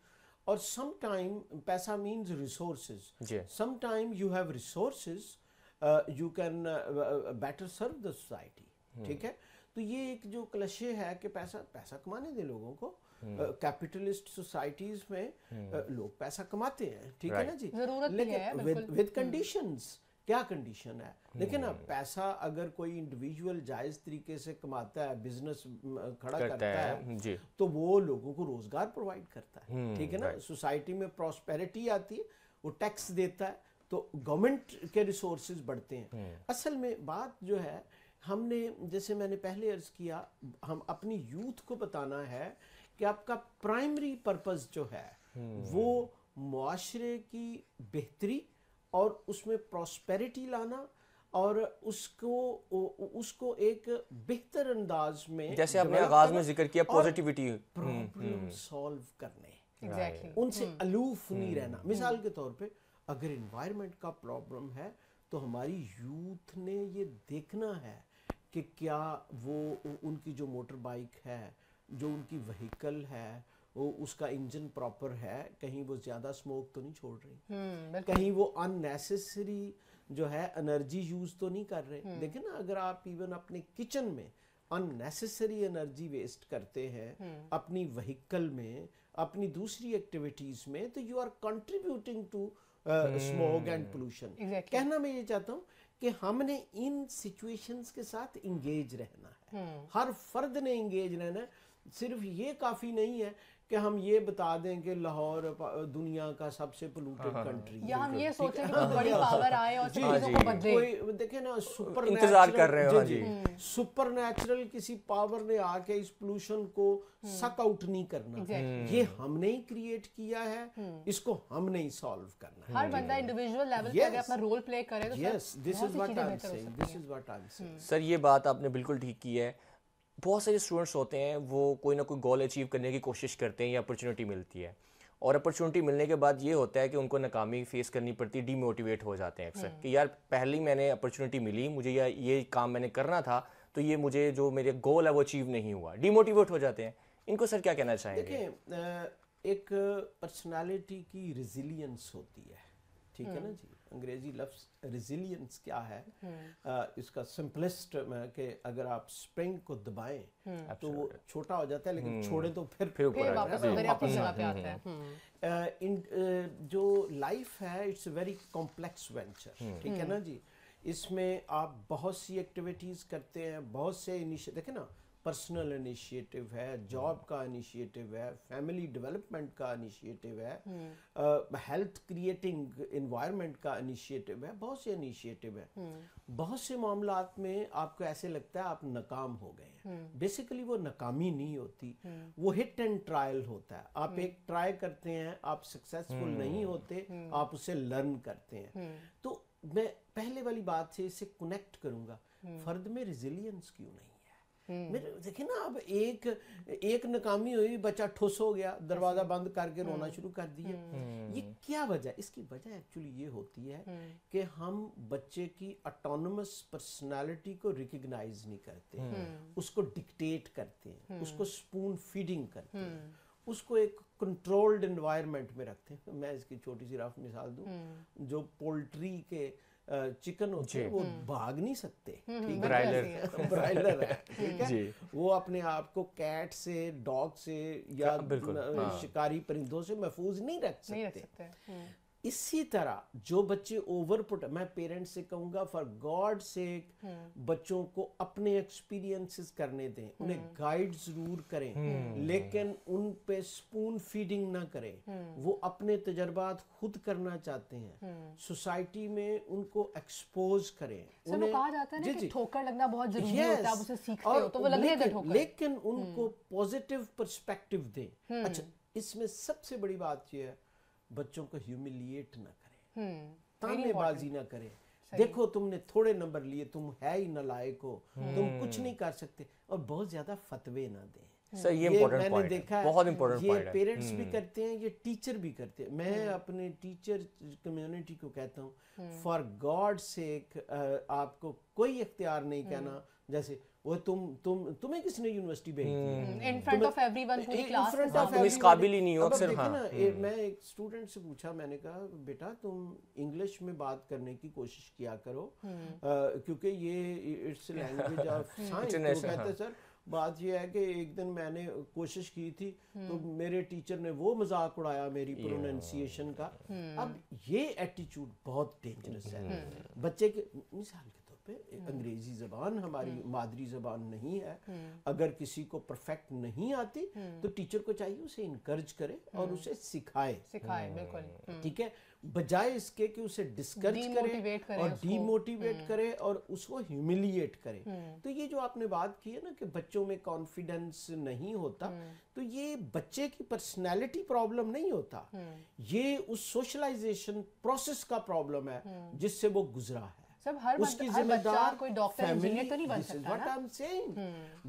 اور سم ٹائم پیسہ means resources, some time you have resources, you can better serve the society, ٹھیک ہے. تو یہ ایک جو کلشے ہے کہ پیسہ کمانے دے لوگوں کو. کیپٹلسٹ سوسائٹیز میں لوگ پیسہ کماتے ہیں, ٹھیک ہے نا جی, لیکن ود کنڈیشنز. کیا کنڈیشن ہے, دیکھیں نا, پیسہ اگر کوئی انڈیویجول جائز طریقے سے کماتا ہے, بزنس کھڑا کرتا ہے, تو وہ لوگوں کو روزگار پرووائڈ کرتا ہے, ٹھیک ہے نا. سوسائٹی میں پراسپیرٹی آتی ہے, وہ ٹیکس دیتا ہے, تو گورنمنٹ کے ریسورسز بڑھتے ہیں. اصل میں بات جو ہے, ہم نے جیسے میں نے پہلے عرض کیا, ہم اپنی یوتھ کو بتانا ہے کہ آپ کا پرائمری پرپز جو ہے وہ معاشرے کی بہتری اور اس میں پراسپیرٹی لانا, اور اس کو ایک بہتر انداز میں, جیسے آپ نے آغاز میں ذکر کیا, پوزیٹیوٹی, پرابلم سالو کرنے, ان سے الوف نہیں رہنا. مثال کے طور پہ اگر انوائرمنٹ کا پرابلم ہے تو ہماری یوتھ نے یہ دیکھنا ہے کہ کیا وہ ان کی جو موٹر بائک ہے, جو ان کی وہیکل ہے, وہ اس کا انجن پراپر ہے, کہیں وہ زیادہ سموک تو نہیں چھوڑ رہی, کہیں وہ ان نیسیسری جو ہے انرجی یوز تو نہیں کر رہے. دیکھیں نا, اگر آپ ایون اپنے کچن میں ان نیسیسری انرجی ویسٹ کرتے ہیں, اپنی وہیکل میں, اپنی دوسری ایکٹیویٹیز میں, تو you are contributing to smog and pollution. کہنا میں یہ چاہتا ہوں کہ ہم نے ان سچویشنز کے ساتھ انگیج رہنا ہے, ہر فرد نے انگیج رہنا ہے. صرف یہ کافی نہیں ہے کہ ہم یہ بتا دیں کہ لاہور دنیا کا سب سے پولوٹڈ کنٹری, یا ہم یہ سوچیں کہ بڑی پاور آئے اور چیزوں کو بدلے. کوئی دیکھیں نا, سپر انتظار کر رہے ہیں, جی سپر نیچرل کسی پاور نے آ کے اس پولوشن کو سک آؤٹ نہیں کرنا. یہ ہم نے ہی کریٹ کیا ہے, اس کو ہم نے ہی سالو کرنا ہے. ہر بندہ انڈیویجول لیول پہ اگر اپنا رول پلے کرے تو yes, this is what I am seeing. Sir یہ بات آپ نے بالکل ٹھیک کی ہے. بہت سارے اسٹوڈنٹس ہوتے ہیں, وہ کوئی نہ کوئی گول اچیو کرنے کی کوشش کرتے ہیں, یا اپرچونیٹی ملتی ہے, اور اپرچونیٹی ملنے کے بعد یہ ہوتا ہے کہ ان کو ناکامی فیس کرنی پڑتی ہے, ڈی موٹیویٹ ہو جاتے ہیں اکثر کہ یار پہلے میں نے اپرچونیٹی ملی, مجھے یہ کام میں نے کرنا تھا, تو یہ مجھے جو میرے گول ہے وہ اچیو نہیں ہوا, ڈی موٹیویٹ ہو جاتے ہیں. ان کو سر کیا کہنا چاہیں گے؟ دیکھیں, ایک پرسنالٹی کی ریزیلینس ہوتی ہے, ٹھیک ہے نا جی. انگریزی لفظ ریزیلینس کیا ہے, اس کا سمپلسٹ میں کہ اگر آپ سپرنگ کو دبائیں تو وہ چھوٹا ہو جاتا ہے, لیکن چھوڑیں تو پھر واپس آتا ہے. جو لائف ہے it's a very complex venture, ٹھیک ہے نا جی. اس میں آپ بہت سی ایکٹیویٹیز کرتے ہیں, بہت سے دیکھیں نا, پرسنل انیشیٹو ہے, جاب کا انیشیٹو ہے, فیملی ڈیولپمنٹ کا انیشیٹو ہے, ہیلتھ کریٹنگ انوائرمنٹ کا انیشیٹو ہے, بہت سے انیشیٹو ہے. بہت سے معاملات میں آپ کو ایسے لگتا ہے آپ ناکام ہو گئے ہیں, ہے. بیسیکلی وہ ناکامی نہیں ہوتی, وہ ہٹ اینڈ ٹرائل ہوتا ہے. آپ ایک ٹرائی کرتے ہیں, آپ سکسیسفل نہیں ہوتے, آپ اسے لرن کرتے ہیں. تو میں پہلے والی بات سے اسے کنیکٹ کروں گا, فرد میں ریزیلینس کیوں نہیں ہے. دیکھیں نا, اب ایک ناکامی ہوئی, بچہ ٹھوس ہو گیا, دروازہ بند کر کے رونا شروع کر دیا. یہ کیا وجہ؟ اس کی وجہ ایکچولی یہ ہوتی ہے کہ ہم بچے کی اٹونومس پرسنالٹی کو ریکگنائز نہیں کرتے, اس کو ڈکٹیٹ کرتے ہیں, اس کو سپون فیڈنگ کرتے ہیں, اس کو ایک کنٹرولڈ انوائرمنٹ میں رکھتے ہیں. میں اس کی چھوٹی سی رف مثال دوں, جو پولٹری کے چکن ہوتے ہیں وہ بھاگ نہیں سکتے, برائلر ہے, ٹھیک ہے, وہ اپنے آپ کو کیٹ سے, ڈاگ سے یا شکاری پرندوں سے محفوظ نہیں رکھ سکتے. اسی طرح جو بچے میں پیرنٹس سے کہوں گا فار گاڈ سیک بچوں کو اپنے ایکسپیرینسز کرنے دیں, انہیں گائیڈ ضرور کریں, لیکن ان پہ سپون فیڈنگ نہ کریں. وہ اپنے تجربات خود کرنا چاہتے ہیں, سوسائٹی میں ان کو ایکسپوز کریں. انہیں کہا جاتا ہے نا کہ ٹھوکر لگنا بہت ضروری ہوتا ہے, آپ اسے سیکھتے ہو تو وہ لگے گا ٹھوکر, لیکن ان کو پوزیٹیو پرسپیکٹیو دیں. اچھا, اس میں سب سے بڑی بات یہ ہے, بچوں کو ہیوملیٹ نہ کریں, تانے بازی نہ کریں. دیکھو تم نے تھوڑے نمبر لیے, تم ہے ہی نالائق ہو, تم کچھ نہیں کر سکتے, اور بہت زیادہ فتوے نہ دیں. یہ میں نے دیکھا ہے, یہ پیرنٹس بھی کرتے ہیں, یہ ٹیچر بھی کرتے ہیں. میں اپنے ٹیچر کمیونٹی کو کہتا ہوں, فار گاڈ سیک آپ کو کوئی اختیار نہیں کہنا جیسے وہ تمہیں کس نے یونیورسٹی بھیج دی, in front of everyone پوری کلاس میں, تم اس قابل ہی نہیں ہو. اکثر میں ایک اسٹوڈنٹ سے پوچھا, میں نے کہا بیٹا تم انگلش میں بات کرنے کی کوشش کیا کرو, کیونکہ یہ اٹس لینگویج آف سائنس. وہ کہتے ہیں سر بات یہ ہے کہ ایک دن میں نے کوشش کی تھی تو میرے ٹیچر نے وہ مذاق اڑایا میری پروننسیشن کا. اب یہ ایٹیچیوڈ بہت ڈینجرس ہے. بچے کے مثال کے طور پہ انگریزی زبان ہماری مادری زبان نہیں ہے, اگر کسی کو پرفیکٹ نہیں آتی تو ٹیچر کو چاہیے اسے انکرج کرے اور اسے سکھائے. بالکل ٹھیک ہے, بجائے اس کے کہ اسے ڈسکریج کرے اور ڈی موٹیویٹ کرے اور اس کو ہیوملیٹ کرے. تو یہ جو آپ نے بات کی ہے نا کہ بچوں میں کانفیڈنس نہیں ہوتا, تو یہ بچے کی پرسنالٹی پرابلم نہیں ہوتا, یہ اس سوشلائزیشن پروسیس کا پرابلم ہے جس سے وہ گزرا ہے. اس کی ذمہ دار کوئی ڈاکٹر انجینئر تو نہیں بن سکتا.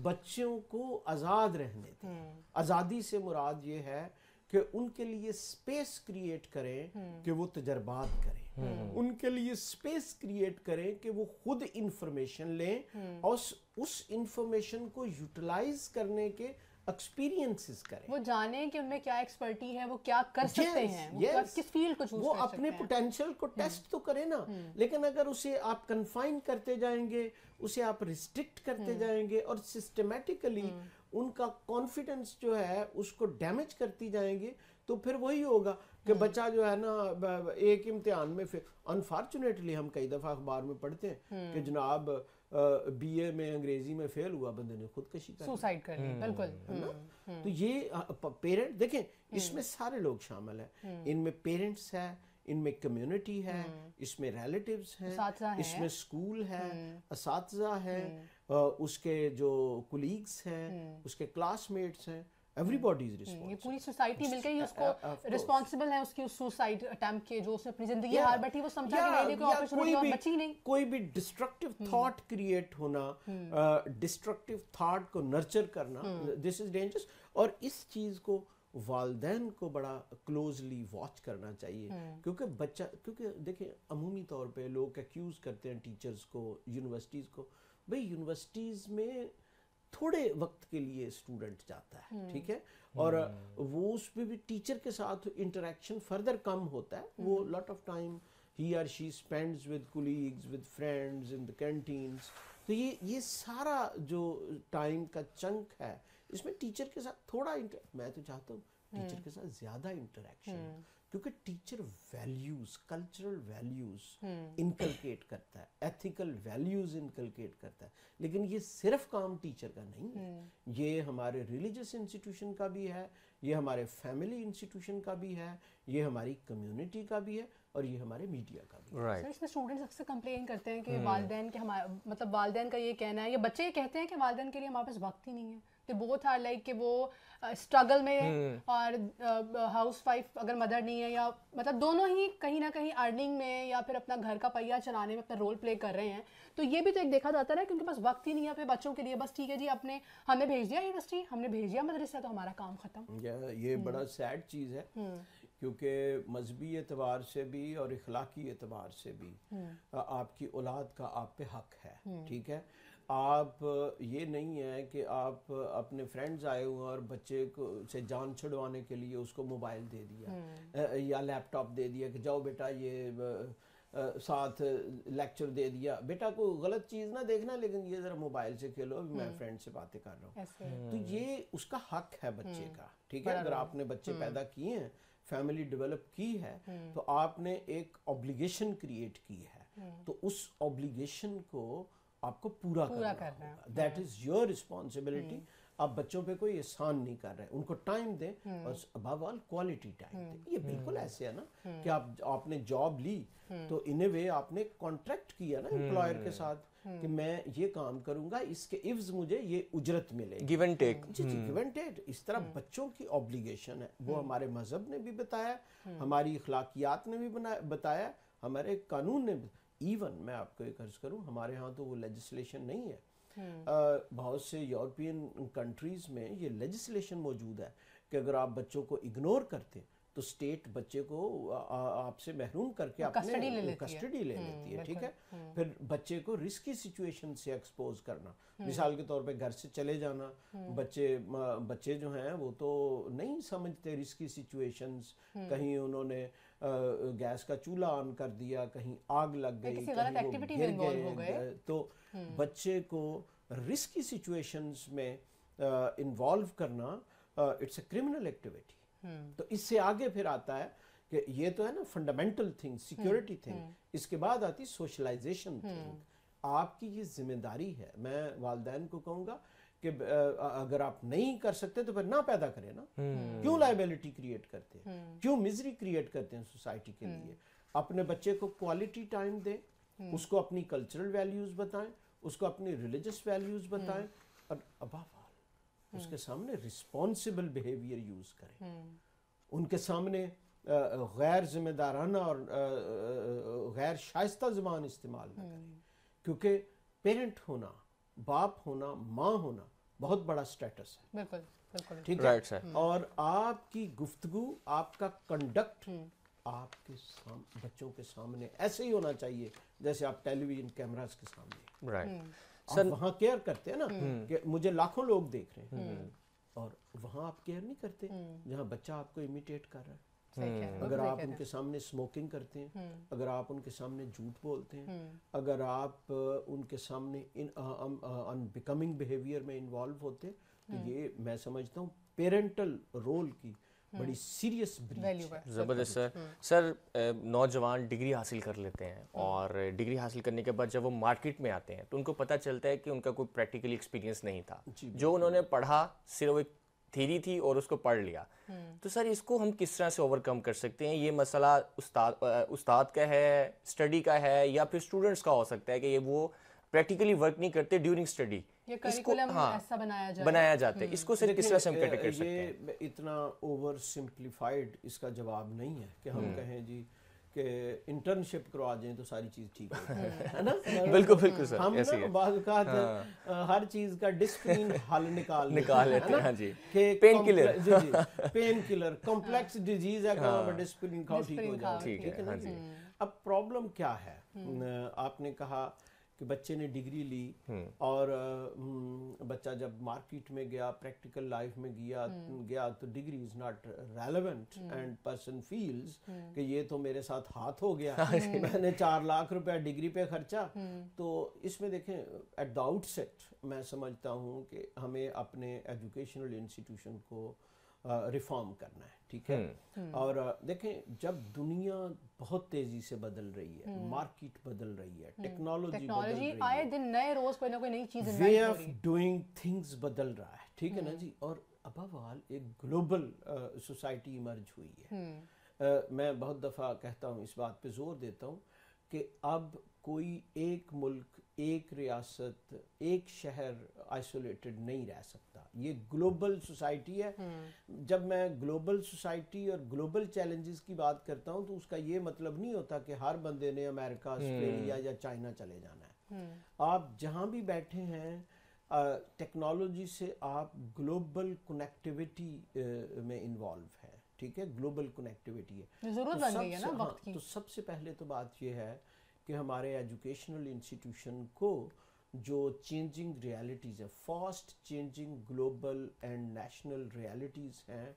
بچوں کو آزاد رہنے دیں. آزادی سے مراد یہ ہے کہ ان کے لیے سپیس کریٹ کریں کہ وہ تجربات کریں, ان کے لیے سپیس کریٹ کریں کہ وہ خود انفارمیشن لیں اور اس انفارمیشن کو یوٹیلائز کرنے کے ایکسپیرینسز کریں. وہ جانیں کہ ان میں کیا ایکسپرٹی ہے, وہ کیا کر سکتے ہیں, کس فیلڈ کو چوز کر سکتے ہیں. وہ اپنے پوٹینشیل کو ٹیسٹ تو کریں نا, لیکن اگر اسے آپ کنفائن کرتے جائیں گے, اسے آپ ریسٹرکٹ کرتے جائیں گے اور سسٹمیٹیکلی ان کا کانفیڈنس جو ہے اس کو ڈیمیج کرتی جائیں گے, تو پھر وہی ہوگا کہ بچہ جو ہے نا ایک امتحان میں انفارچونیٹلی ہم کئی دفعہ اخبار میں پڑھتے ہیں کہ جناب بی اے میں انگریزی میں فیل ہوا, بندے نے خودکشی کر لی, سوسائڈ کر لی. بالکل. تو یہ پیرنٹ دیکھیں, اس میں سارے لوگ شامل ہیں, ان میں پیرنٹس ہے, ان میں کمیونٹی ہے, اس میں ریلیٹیوز ہیں, اس میں اسکول ہے, اساتذہ ہیں, اس کے جو کولیگز ہیں, اس کے کلاس میٹس ہیں, everybody is responsible. یہ پوری سوسائٹی مل کے ہی اس کو ریسپانسبل ہے اس کی سوسائڈ اٹیمپٹ کے, جو اس نے اپنی زندگی ہار بیٹھی وہ سمجھا کہ نہیں, کوئی اپرچونٹی اور بچی نہیں. کوئی بھی ڈسٹرکٹیو تھاٹ کریٹ ہونا, ڈسٹرکٹیو تھاٹ کو نرچر کرنا, دس از ڈینجرس. اور اس چیز کو والدین کو بڑا کلوزلی واچ کرنا چاہیے, کیونکہ دیکھیں عمومی طور پہ لوگ ایکیوز کرتے ہیں ٹیچرز کو, یونیورسٹیز کو. بھئی یونیورسٹیز میں تھوڑے وقت کے لیے اسٹوڈنٹ جاتا ہے, ٹھیک ہے, اور وہ اس پہ بھی ٹیچر کے ساتھ انٹریکشن فردر کم ہوتا ہے. وہ لاٹ آف ٹائم ہی اور she spends with colleagues, with friends in the canteens. تو یہ سارا جو ٹائم کا چنک ہے اس میں ٹیچر کے ساتھ تھوڑا میں تو چاہتا ہوں ٹیچر کے ساتھ زیادہ انٹریکشن, کیونکہ teacher values, cultural values inculcate کرتا ہے, ایتھیکل ویلیوز انکلکیٹ کرتا ہے. لیکن یہ صرف کام ٹیچر کا نہیں ہے, یہ ہمارے ریلیجس انسٹیٹیوشن کا بھی ہے, یہ ہمارے فیملی انسٹیٹیوشن کا بھی ہے, یہ ہماری کمیونٹی کا بھی ہے, اور یہ ہمارے میڈیا کا بھی ہے. اس میں اسٹوڈنٹس اکثر کمپلین کرتے ہیں کہ والدین کے مطلب والدین کا یہ کہنا ہے, یا بچے یہ کہتے ہیں کہ والدین کے لیے ہمارے پاس وقت ہی نہیں ہے. تو بوتھ آر لائک کہ وہ اسٹرگل میں, اور ہاؤس وائف اگر مدر نہیں ہے, یا مطلب دونوں ہی کہیں نہ کہیں ارننگ میں یا پھر اپنا گھر کا پہیہ چلانے میں اپنا رول پلے کر رہے ہیں. تو یہ بھی تو ایک دیکھا جاتا ہے کہ ان کے پاس وقت ہی نہیں ہے اپنے بچوں کے لیے. بس ٹھیک ہے جی, ہم نے بھیج دیا یونیورسٹی, ہم نے بھیج دیا مدرسہ, تو ہمارا کام ختم. یہ بڑا سیڈ چیز ہے, کیونکہ مذہبی اعتبار سے بھی اور اخلاقی اعتبار سے بھی آپ کی اولاد کا آپ پہ حق ہے. ٹھیک ہے, آپ یہ نہیں ہے کہ آپ اپنے فرینڈز آئے ہوئے اور بچے کو سے جان چھڑوانے کے لیے اس کو موبائل دے دیا یا لیپ ٹاپ دے دیا کہ جاؤ بیٹا یہ ساتھ لیکچر دے دیا, بیٹا کو غلط چیز نہ دیکھنا لیکن یہ ذرا موبائل سے کھیلو, میں فرینڈ سے باتیں کر رہا ہوں. تو یہ اس کا حق ہے بچے کا. ٹھیک ہے, اگر آپ نے بچے پیدا کیے ہیں, فیملی ڈیولپ کی ہے, تو آپ نے ایک اوبلیگیشن کریٹ کی ہے, تو اس اوبلیگیشن کو آپ کو پورا کرنا ہے. That is your responsibility. آپ بچوں پہ کوئی احسان نہیں کر رہے, ان کو ٹائم دیں, اور ابو آل کوالٹی ٹائم دیں. یہ بالکل ایسے ہے نا کہ آپ نے جاب لی تو ان اے وے آپ نے کانٹریکٹ کیا نا امپلائر کے ساتھ کہ میں یہ کام کروں گا, اس کے عوض مجھے یہ اجرت ملے گی. Give and take. جی گیو اینڈ ٹیک. اس طرح بچوں کی اوبلیگیشن ہے, وہ ہمارے مذہب نے بھی بتایا, ہماری اخلاقیات نے بھی بتایا, ہمارے قانون نے. ایون میں آپ کو ایک عرض کروں, ہمارے ہاں تو وہ لیجسلیشن نہیں ہے, بہت سے یورپین کنٹریز میں یہ لیجسلیشن موجود ہے کہ اگر آپ بچوں کو اگنور کرتے تو اسٹیٹ بچے کو آپ سے محروم کر کے کسٹڈی لے لیتی ہے. ٹھیک ہے, پھر بچے کو رسکی سچویشن سے ایکسپوز کرنا, مثال کے طور پہ گھر سے چلے جانا. بچے جو ہیں وہ تو نہیں سمجھتے رسکی سچویشنز, کہیں انہوں نے گیس کا چولہا آن کر دیا, کہیں آگ لگ گئی, کہیں وہ گر گئے, تو بچے کو رسکی سچویشنز میں انوالو کرنا اٹس اے کرمنل ایکٹیویٹی. تو اس سے آگے پھر آتا ہے کہ یہ تو ہے نا فنڈامنٹل تھنگ, سیکیورٹی تھنگ. اس کے بعد آتی سوشلائزیشن تھنگ. آپ کی یہ ذمہ داری ہے. میں والدین کو کہوں گا کہ اگر آپ نہیں کر سکتے تو پھر نہ پیدا کریں نا. کیوں لائبلٹی کریٹ کرتے ہیں, کیوں مزری کریٹ کرتے ہیں سوسائٹی کے لیے. اپنے بچے کو کوالٹی ٹائم دیں, اس کو اپنی کلچرل ویلیوز بتائیں, اس کو اپنی ریلیجس ویلیوز بتائیں, اور ابو آل اس کے سامنے رسپانسبل بیہیویئر یوز کریں. ان کے سامنے غیر ذمہ دارانہ اور غیر شائستہ زبان استعمال نہ کریں, کیونکہ پیرنٹ ہونا, باپ ہونا, ماں ہونا بہت بڑا سٹیٹس ہے. بالکل ٹھیک ہے, اور آپ کی گفتگو, آپ کا کنڈکٹ آپ کے بچوں کے سامنے ایسے ہی ہونا چاہیے جیسے آپ ٹیلی ویژن کیمراز کے سامنے. آپ وہاں کیئر کرتے ہیں نا کہ مجھے لاکھوں لوگ دیکھ رہے ہیں, اور وہاں آپ کیئر نہیں کرتے جہاں بچہ آپ کو امیٹیٹ کر رہا ہے. اگر آپ ان کے سامنے اسموکنگ کرتے ہیں, اگر آپ ان کے سامنے جھوٹ بولتے ہیں, اگر آپ ان کے سامنے ان بیکمنگ بیہیویئر میں انوالو ہوتے ہیں, تو یہ میں سمجھتا ہوں پیرنٹل رول کی بڑی سیریس بریچ ہے. زبردست سر. نوجوان ڈگری حاصل کر لیتے ہیں, اور ڈگری حاصل کرنے کے بعد جب وہ مارکیٹ میں آتے ہیں تو ان کو پتہ چلتا ہے کہ ان کا کوئی پریکٹیکل ایکسپیرینس نہیں تھا. جو انہوں نے پڑھا صرف ایک تھیری تھی اور اس کو پڑھ لیا. تو سر اس کو ہم کس طرح سے اوور کم کر سکتے ہیں؟ یہ مسئلہ استاد کا ہے, اسٹڈی کا ہے, یا پھر اسٹوڈنٹس کا ہو سکتا ہے کہ یہ وہ پریکٹیکلی ورک نہیں کرتے ڈیورنگ اسٹڈی, اس کو بنایا جاتا ہے. اس کو صرف کس طرح سے ہم کٹ کر سکتے ہیں؟ یہ اتنا اوور سمپلیفائڈ اس کا جواب نہیں ہے کہ ہم کہیں جی کہ انٹرنشپ کروا جائیں تو ساری چیز ٹھیک ہے نا. بالکل بالکل سر, ہم بعض اوقات ہر چیز کا ڈسپلن حل نکال لیتے ہیں جی, کہ پین کلر کمپلیکس ڈیزیز ہے کہ ڈسپلن کھاؤ ٹھیک ہو جائے. ٹھیک ہے نا جی. اب پرابلم کیا ہے, آپ نے کہا کہ بچے نے ڈگری لی, اور بچہ جب مارکیٹ میں گیا, پریکٹیکل لائف میں گیا تو degree is not relevant, and person feels کہ یہ تو میرے ساتھ ہاتھ ہو گیا, میں نے 4 لاکھ روپے ڈگری پہ خرچا. تو اس میں دیکھیں ایٹ دا آؤٹ سیٹ میں سمجھتا ہوں کہ ہمیں اپنے ایجوکیشنل انسٹیٹیوشن کو ریفارم کرنا ہے. ٹھیک ہے, اور دیکھیں جب دنیا بہت تیزی سے بدل رہی ہے, مارکیٹ بدل رہی ہے, ٹیکنالوجی بدل رہی ہے, آئے دن نئے روز کوئی نہ کوئی نئی چیز, وے آف ڈوئنگ تھنگز بدل رہا ہے. ٹھیک ہے نا جی, اور above all ایک گلوبل سوسائٹی ایمرج ہوئی ہے. میں بہت دفعہ کہتا ہوں, اس بات پہ زور دیتا ہوں کہ اب کوئی ایک ملک, ایک ریاست, ایک شہر آئسولیٹڈ نہیں رہ سکتا. یہ گلوبل سوسائٹی ہے. جب میں گلوبل سوسائٹی اور گلوبل چیلنجز کی بات کرتا ہوں تو اس کا یہ مطلب نہیں ہوتا کہ ہر بندے نے امریکہ, آسٹریلیا یا چائنا چلے جانا ہے. آپ جہاں بھی بیٹھے ہیں ٹیکنالوجی سے آپ گلوبل کنیکٹیوٹی میں انوالو ہے. ٹھیک ہے, گلوبل کنیکٹیوٹی ہے, ضرورت بن گئی ہے نا وقت کی. تو سب سے پہلے تو بات یہ ہے کہ ہمارے ایجوکیشنل انسٹیٹیوشن کو جو چینجنگ ریالٹیز ہیں, fast changing global and national realities ہیں,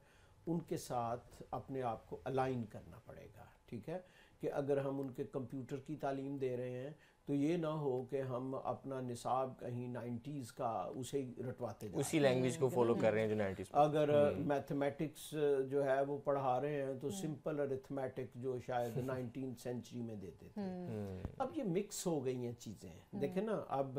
ان کے ساتھ اپنے آپ کو الائن کرنا پڑے گا. ٹھیک ہے, کہ اگر ہم ان کے کمپیوٹر کی تعلیم دے رہے ہیں تو یہ نہ ہو کہ ہم اپنا نصاب کہیں 90s کا اسے رٹواتے جائیں, اسی لینگویج کو فالو کر رہے ہیں جو 90s. اگر میتھمیٹکس جو ہے وہ پڑھا رہے ہیں تو سمپل ارتھمیٹک جو شاید 19th سینچری میں دیتے تھے. اب یہ مکس ہو گئی ہیں چیزیں. دیکھیں نا, اب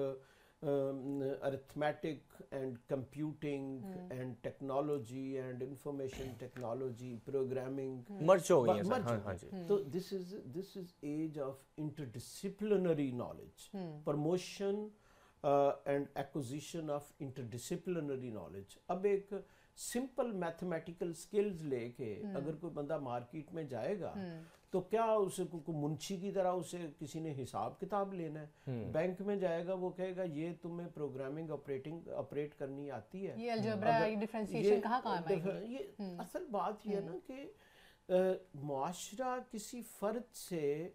arithmetic and computing and technology and information technology programming مرج ہو گئی ہیں. تو this is age of interdisciplinary knowledge, promotion and acquisition of interdisciplinary knowledge. اب ایک سمپل میتھمیٹیکل سکلز لے کے اگر کوئی بندہ مارکیٹ میں جائے گا تو کیا اسے منشی کی طرح اسے کسی نے حساب کتاب لینا ہے؟ بینک میں جائے گا وہ کہے گا یہ تمہیں پروگرامنگ آپریٹ کرنی آتی ہے, یہ الجبرا ڈیفرنسیشن کہاں کام آئے گی. یہ اصل بات یہ ہے نا کہ معاشرہ کسی فرد سے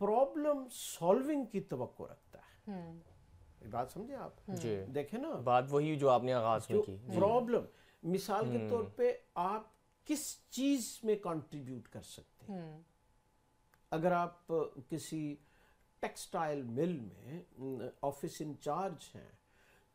پرابلم سالونگ کی توقع رکھتا ہے. بات سمجھے آپ؟ دیکھیں نا, بات وہی جو آپ نے آغاز میں کی. پرابلم مثال کے طور پہ آپ کس چیز میں کنٹریبیوٹ کر سکتے ہیں. اگر آپ کسی ٹیکسٹائل مل میں آفس انچارج ہیں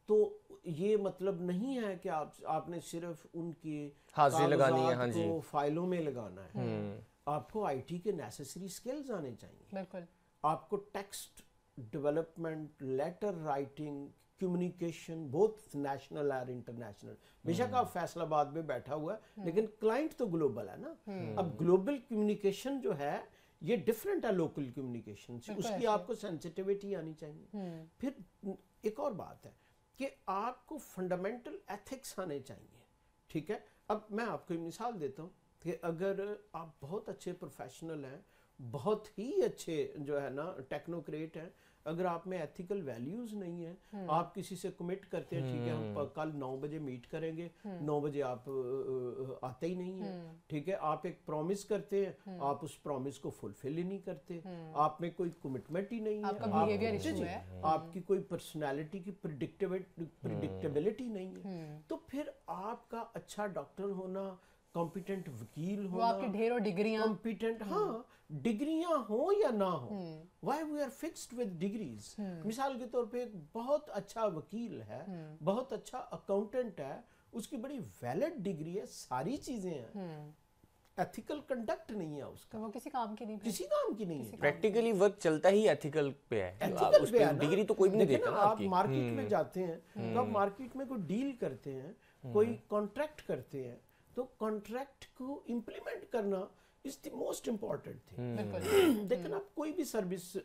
تو یہ مطلب نہیں ہے کہ آپ نے صرف ان کی کاغذات کو فائلوں میں لگانا ہے. آپ کو آئی ٹی کے نیسیسری سکلز آنے چاہیے. بالکل. آپ کو text development, letter writing, communication بہت نیشنل اور انٹرنیشنل. بے شک آپ فیصل آباد میں بیٹھا ہوا ہے لیکن کلائنٹ تو گلوبل ہے نا. اب گلوبل کمیونیکیشن جو ہے یہ ڈفرینٹ ہے لوکل کمیونیکیشن سے, اس کی آپ کو سینسٹیوٹی آنی چاہیے. پھر ایک اور بات ہے کہ آپ کو فنڈامنٹل ایتھکس آنے چاہیے. ٹھیک ہے, اب میں آپ کو ایک مثال دیتا ہوں کہ اگر آپ بہت اچھے پروفیشنل ہیں, بہت ہی اچھے جو ہے نا ٹیکنوکریٹ ہیں, اگر آپ میں ایتھیکل ویلیوز نہیں ہیں, آپ کسی سے کمٹ کرتے ہیں ٹھیک ہے ہم کل 9 بجے میٹ کریں گے, 9 بجے آپ آتے ہی نہیں ہیں. ٹھیک ہے, آپ ایک پرومس کرتے ہیں, آپ اس پرومس کو فلفل ہی نہیں کرتے, آپ میں کوئی کمٹمنٹ ہی نہیں ہے, آپ کی کوئی پرسنالٹی کی پریڈکٹیبلٹی نہیں ہے, تو پھر آپ کا اچھا ڈاکٹر ہونا, کمپیٹنٹ وکیل ہونا, آپ کی ڈھیروں ڈگریاں کمپیٹنٹ, ہاں ڈگریاں ہوں یا نہ ہوں, why we are fixed with degrees. مثال کے طور پہ ایک بہت اچھا وکیل ہے, بہت اچھا اکاؤنٹنٹ ہے, اس کی بڑی ویلڈ ڈگری ہے, ساری چیزیں ہیں, ایتھیکل کنڈکٹ نہیں ہے اس کا, وہ کسی کام کی نہیں, کسی کام کی نہیں ہے. پریکٹیکلی ورک چلتا ہی ایتھیکل پہ ہے, اس پہ ڈگری تو کوئی بھی نہیں دیتا نا. آپ مارکیٹ میں جاتے ہیں تو آپ مارکیٹ میں کوئی ڈیل کرتے ہیں, کوئی کانٹریکٹ کرتے ہیں, تو کانٹریکٹ کو امپلیمنٹ کرنا از دی موسٹ امپورٹنٹ تھنگ. لیکن آپ کوئی بھی سروس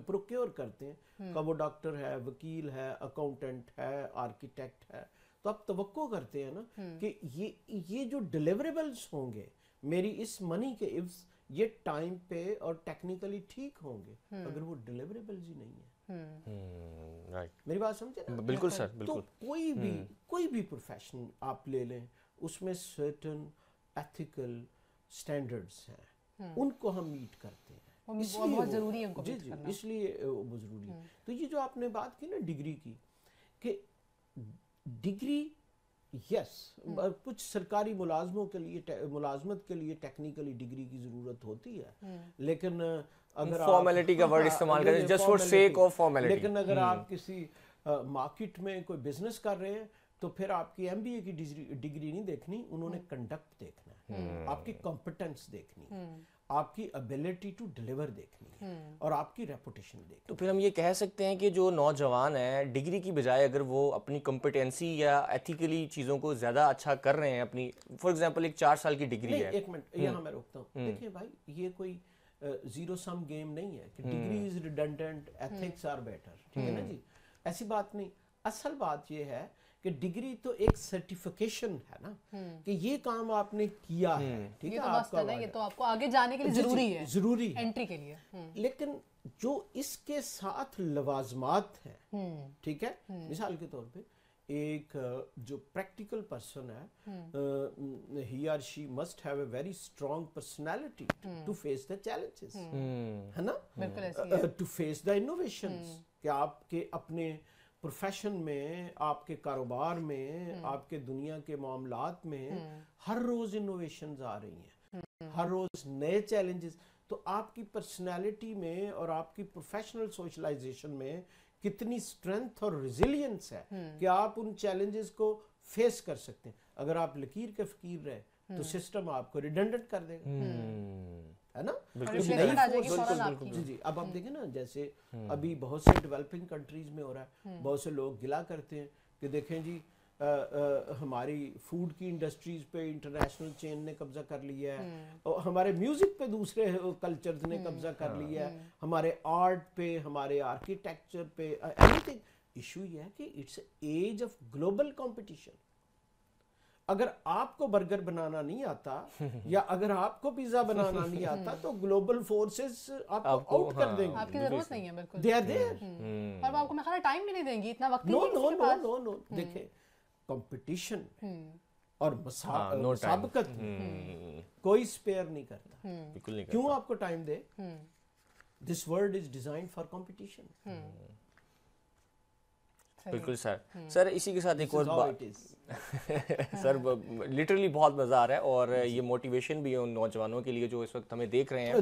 پروکیور کرتے ہیں, وہ ڈاکٹر ہے, وکیل ہے, اکاؤنٹنٹ ہے, آرکیٹیکٹ ہے, تو آپ توقع کرتے ہیں نا کہ یہ جو ڈیلیوریبلز ہوں گے میری اس منی کے عوض یہ ٹائم پہ اور ٹیکنیکلی ٹھیک ہوں گے. اگر وہ ڈیلیوریبلز ہی نہیں ہے, میری بات سمجھے نا؟ بالکل سر, بالکل. تو کوئی بھی پروفیشن آپ لے لیں, اس میں سرٹن ایتھیکل سٹینڈرڈز ہیں, ان کو ہم میٹ کرتے ہیں, بہت ضروری ہے ان کو میٹ کرنا, اس لیے وہ ضروری ہے. تو یہ جو آپ نے بات کی نا ڈگری کی, کہ ڈگری یس کچھ سرکاری ملازموں کے لیے, ملازمت کے لیے ٹیکنیکلی ڈگری کی ضرورت ہوتی ہے, لیکن اگر فارمیلٹی کا ورڈ استعمال کریں, just for sake of formality. لیکن اگر آپ کسی مارکیٹ میں کوئی بزنس کر رہے ہیں تو پھر آپ کی ایم بی اے کی ڈگری نہیں دیکھنی, انہوں نے کنڈکٹ دیکھنا ہے. آپ کی کمپٹنس دیکھنی ہے, آپ کی ابیلٹی ٹو ڈیلیور دیکھنی ہے, اور آپ کی ریپوٹیشن دیکھنی. تو پھر ہم یہ کہہ سکتے ہیں کہ جو نوجوان ہیں ڈگری کی بجائے اگر وہ اپنی کمپیٹنسی یا ایتھیکلی چیزوں کو زیادہ اچھا کر رہے ہیں اپنی, فار ایگزامپل ایک 4 سال کی ڈگری ہے. ایک منٹ یہاں میں روکتا ہوں. دیکھیں بھائی یہ کوئی زیرو سم گیم نہیں ہے کہ degree is redundant, ethics are better, ٹھیک ہے نا جی, ایسی بات نہیں. اصل بات یہ ہے کہ ڈگری تو ایک سرٹیفیکیشن ہے نا کہ یہ کام آپ نے کیا ہے, ٹھیک ہے, یہ تو آپ کو آگے جانے کے لیے ضروری ہے انٹری کے لیے. لیکن جو اس کے ساتھ لوازمات ہیں, ٹھیک ہے, مثال کے طور پہ ایک جو پریکٹیکل پرسن ہے, ہی اور she must have a very strong personality to face the challenges, ہے نا, ٹو فیس دا انوویشنز, کہ آپ کے اپنے پروفیشن میں, آپ کے کاروبار میں, آپ کے دنیا کے معاملات میں ہر روز انوویشنز آ رہی ہیں, ہر روز نئے چیلنجز. تو آپ کی پرسنالٹی میں اور آپ کی پروفیشنل سوشلائزیشن میں کتنی اسٹرینتھ اور ریزیلینس ہے کہ آپ ان چیلنجز کو فیس کر سکتے ہیں. اگر آپ لکیر کے فقیر رہے تو سسٹم آپ کو ریڈنڈنٹ کر دے گا, ہے نا. جی جی, اب آپ دیکھیں نا, جیسے ابھی بہت سے ڈیولپنگ کنٹریز میں ہو رہا ہے, بہت سے لوگ گلا کرتے ہیں کہ دیکھیں جی ہماری فوڈ کی انڈسٹریز پہ انٹرنیشنل چین نے قبضہ کر لیا ہے, اور ہمارے میوزک پہ دوسرے کلچرز نے قبضہ کر لیا ہے, ہمارے آرٹ پہ, ہمارے آرکیٹیکچر پہ, ایوری تھنگ. ایشو یہ ہے کہ it's age of global competition. اگر آپ کو برگر بنانا نہیں آتا یا اگر آپ کو پیزا بنانا نہیں آتا تو گلوبل فورسز آپ کو آؤٹ کر دیں گے, آپ کی ضرورت نہیں ہے, بالکل دے آر دیئر, اور آپ کو میں ٹائم بھی نہیں دیں گی, اتنا وقت نہیں ہے. نو دیکھیں کمپٹیشن اور مسابقت کوئی سپیئر نہیں کرتا. کیوں آپ کو time they? This world is designed for competition. بالکل سر اسی کے ساتھ ایک اور بات سر, لٹرلی بہت مزہ آ رہا ہے, اور یہ موٹیویشن بھی ہے ان نوجوانوں کے لیے جو اس وقت ہمیں دیکھ رہے ہیں.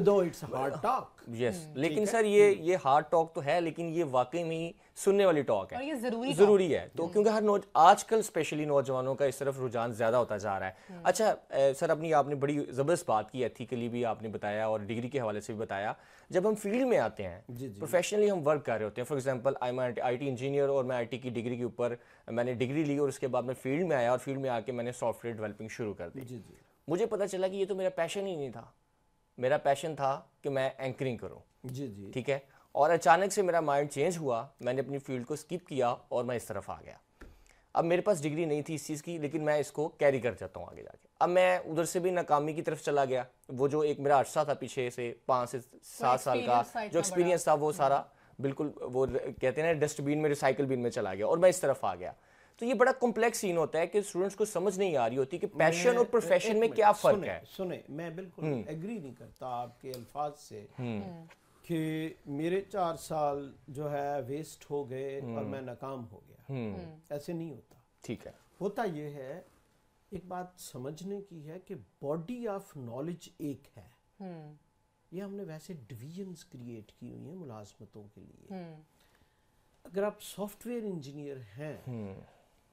یس, لیکن سر یہ ہارڈ ٹاک تو ہے, لیکن یہ واقعی میں سننے والی ٹاک ہے, ضروری ہے. تو کیونکہ آج کل اسپیشلی نوجوانوں کا اس طرف رجحان زیادہ ہوتا جا رہا ہے. اچھا سر, آپ نے بڑی زبردست بات کی, ایتھیکلی بھی آپ نے بتایا اور ڈگری کے حوالے سے بھی بتایا. جب ہم فیلڈ میں آتے ہیں, پروفیشنلی ہم ورک کر رہے ہوتے ہیں, for example I T engineer, اور میں آئی ٹی کی ڈگری کے اوپر میں نے ڈگری لی, اور اس کے بعد میں فیلڈ میں آیا, اور فیلڈ میں آ کے میں نے سافٹ ویئر ڈیولپنگ شروع کر دی. مجھے پتا چلا کہ یہ تو میرا پیشن ہی نہیں تھا. میرا پیشن تھا کہ میں اینکرنگ کروں, ٹھیک ہے, اور اچانک سے میرا مائنڈ چینج ہوا, میں نے اپنی فیلڈ کو اسکپ کیا اور میں اس طرف آ گیا. اب میرے پاس ڈگری نہیں تھی اس چیز کی, لیکن میں اس کو کیری کر جاتا ہوں آگے جا کے. اب میں ادھر سے بھی ناکامی کی طرف چلا گیا. وہ جو ایک میرا عرصہ تھا پیچھے سے 5 سے 7 سال کا جو ایکسپیرینس تھا, وہ سارا بالکل وہ کہتے ہیں نا ڈسٹ بین میں, ریسائیکل بین میں چلا گیا, اور میں اس طرف آ گیا. تو یہ بڑا کمپلیکس سین ہوتا ہے کہ اسٹوڈنٹس کو سمجھ نہیں آ رہی ہوتی کہ پیشن اور پروفیشن میں کیا فرق ہے. سنیں, میں بالکل ایگری نہیں کرتا آپ کے الفاظ سے کہ میرے 4 سال جو ہے ویسٹ ہو گئے اور میں ناکام ہو گیا. ایسے نہیں ہوتا. ٹھیک ہے, ہوتا یہ ہے, ایک بات سمجھنے کی ہے کہ باڈی آف نالج ایک ہے. یہ ہم نے ویسے ڈویژنز کریٹ کی ہوئی ہیں ملازمتوں کے لیے. اگر آپ سافٹ ویئر انجینئر ہیں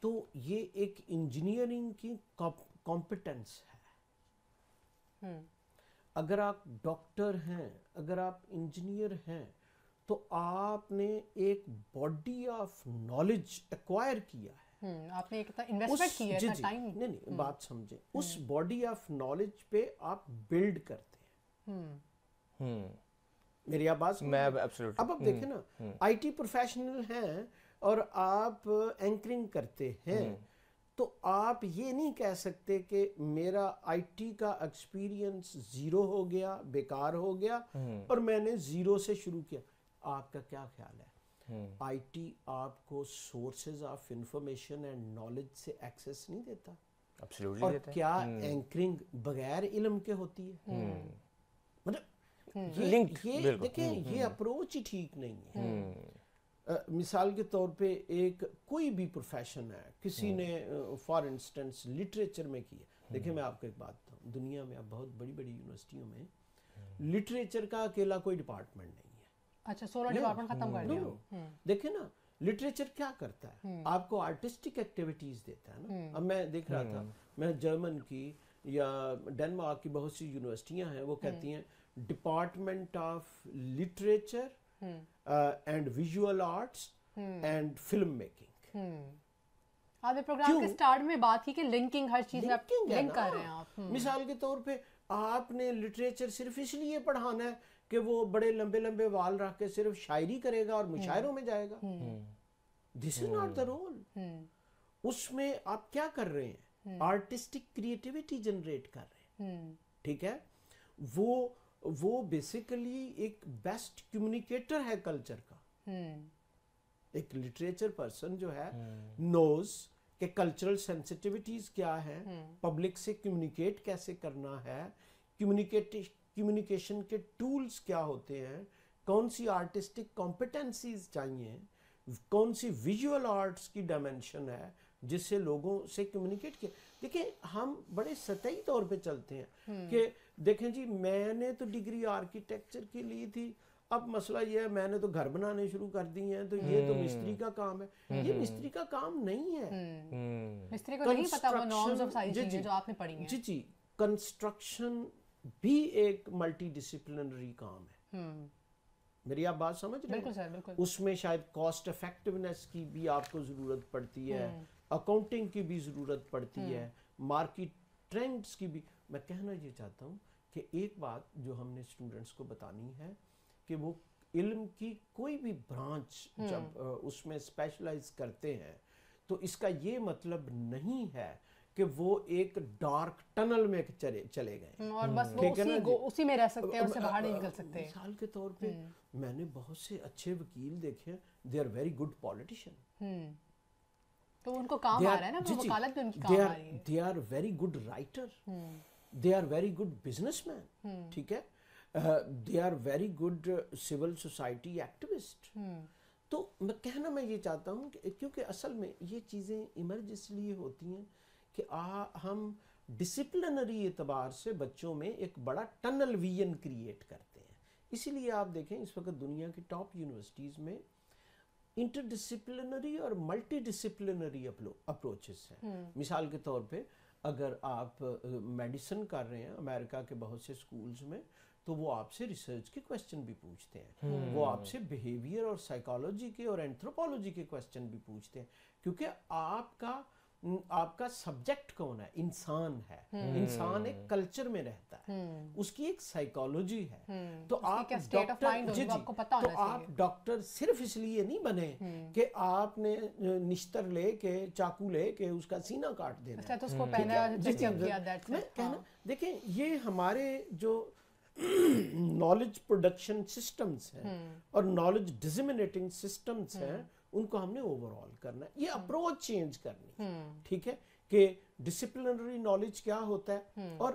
تو یہ ایک انجینئرنگ کی کمپٹنس ہے. اگر آپ ڈاکٹر ہیں, اگر آپ انجینئر ہیں, تو آپ نے ایک باڈی آف نالج ایکوائر کیا ہے. آپ نے اتنا انویسٹمنٹ کیا ہے, اتنا ٹائم. نہیں, بات سمجھیں, اس باڈی آف نالج پہ آپ بلڈ کرتے ہیں. میری آواز اب آپ دیکھیں نا, آئی ٹی پروفیشنل ہیں اور آپ اینکرنگ کرتے ہیں, تو آپ یہ نہیں کہہ سکتے کہ میرا آئی ٹی کا ایکسپیرینس 0 ہو گیا, بیکار ہو گیا, اور میں نے 0 سے شروع کیا. آپ کا کیا خیال ہے؟ آئی ٹی آپ کو sources of information and knowledge سے ایکسیس نہیں دیتا؟ اور کیا اینکرنگ بغیر علم کے ہوتی ہے؟ مطلب یہ دیکھیں, یہ اپروچ ہی ٹھیک نہیں ہے. مثال کے طور پہ ایک کوئی بھی پروفیشن ہے, کسی نے فار انسٹنس لٹریچر میں کیا. دیکھیں میں آپ کو ایک بات بتاؤں, دنیا میں اب بہت بڑی بڑی یونیورسٹیوں میں لٹریچر کا اکیلا کوئی ڈپارٹمنٹ نہیں ہے. اچھا, 16 ڈپارٹمنٹ ختم کر دیا. دیکھیں نا, لٹریچر کیا کرتا ہے, آپ کو آرٹسٹک ایکٹیویٹیز دیتا ہے نا. اب میں دیکھ رہا تھا, میں جرمن کی یا ڈنمارک کی بہت سی یونیورسٹیاں ہیں وہ کہتی ہیں department of literature and visual arts and film making. آپ نے پروگرام کے سٹارٹ میں بات کی کہ لنکنگ ہر چیز میں لنک کر رہے ہیں آپ. مثال کے طور پہ آپ نے لٹریچر صرف اس لیے پڑھانا ہے کہ وہ بڑے لمبے لمبے وال رکھ کے صرف شاعری کرے گا اور مشاعروں میں جائے گا. دس از ناٹ دا رول. اس میں آپ کیا کر رہے ہیں؟ آرٹسٹک کریٹیوٹی جنریٹ کر رہے ہیں. ٹھیک ہے. وہ بیسیکلی ایک بیسٹ کمیونیکیٹر ہے کلچر کا. ایک لٹریچر پرسن جو ہے نوز کہ کلچرل سینسٹیوٹیز کیا ہے, پبلک سے کمیونیکیٹ کیسے کرنا ہے, کمیونیکیشن کے ٹولز کیا ہوتے ہیں, کون سی آرٹسٹک کمپیٹنسیز چاہیے, کون سی ویژول آرٹس کی ڈائمینشن ہے جس سے لوگوں سے کمیونیکیٹ کیا. دیکھیں ہم بڑے سطحی طور پہ چلتے ہیں کہ دیکھیں جی میں نے تو ڈگری آرکیٹیکچر کی لی تھی, اب مسئلہ یہ ہے میں نے تو گھر بنانے شروع کر دی ہیں تو یہ تو مستری کا کام ہے. یہ مستری کا کام نہیں ہے. مستری کو نہیں پتا وہ نارمز اور ساری چیزیں جو آپ نے پڑھی ہیں. جی کنسٹرکشن بھی ایک ملٹی ڈسپلنری کام ہے. میری آپ بات سمجھ رہے ہیں؟ بالکل سر, بالکل. اس میں شاید کاسٹ افیکٹونیس کی بھی آپ کو ضرورت پڑتی ہے, اکاؤنٹنگ کی بھی ضرورت پڑتی ہے, مارکیٹ ٹرینڈز کی بھی. میں کہنا یہ چاہتا ہوں کہ ایک بات جو ہم نے اسٹوڈنٹس کو بتانی ہے کہ وہ علم کی کوئی بھی برانچ جب اس میں اسپیشلائز کرتے ہیں تو اس کا یہ مطلب نہیں ہے کہ وہ ایک ڈارک ٹنل میں چلے گئے اور بس وہ اسی میں رہ سکتے ہیں اور سے باہر نہیں نکل سکتے. مثال کے طور پہ میں نے بہت سے اچھے وکیل دیکھے ہیں, they are very good politician. تو ان کو کام آ رہا ہے نا, وہ وکالت بھی ان کی کام آ رہی ہے. They are very good writer, they are very good businessman. ٹھیک ہے. They are very good civil society activist. تو میں کہنا میں یہ چاہتا ہوں کہ کیونکہ اصل میں یہ چیزیں ایمرج اس لیے ہوتی ہیں کہ ہم ڈسپلنری اعتبار سے بچوں میں ایک بڑا ٹنل ویژن کریٹ کرتے ہیں. اسی لیے آپ دیکھیں اس وقت دنیا کی ٹاپ یونیورسٹیز میں انٹر ڈسپلنری اور ملٹی ڈسپلنری اپروچز ہیں. مثال کے طور پہ اگر آپ میڈیسن کر رہے ہیں امریکہ کے بہت سے سکولز میں تو وہ آپ سے ریسرچ کے کویسچن بھی پوچھتے ہیں, وہ آپ سے بیہیویئر اور سائیکالوجی کے اور اینتھروپولوجی کے کویسچن بھی پوچھتے ہیں, کیونکہ آپ کا سبجیکٹ کون ہے؟ انسان ہے. انسان ایک کلچر میں رہتا ہے, اس کی ایک سائیکالوجی ہے. تو آپ ڈاکٹر صرف اس لیے نہیں بنے کہ آپ نے نشتر لے کے چاقو لے کے اس کا سینہ کاٹ دینا. دیکھیں یہ ہمارے جو نالج پروڈکشن سسٹمز ہیں اور نالج ڈسیمینیٹنگ سسٹمز ہیں ان کو ہم نے اوور آل کرنا ہے. یہ اپروچ چینج کرنی ہے. ٹھیک ہے کہ ڈسپلنری نالج کیا ہوتا ہے اور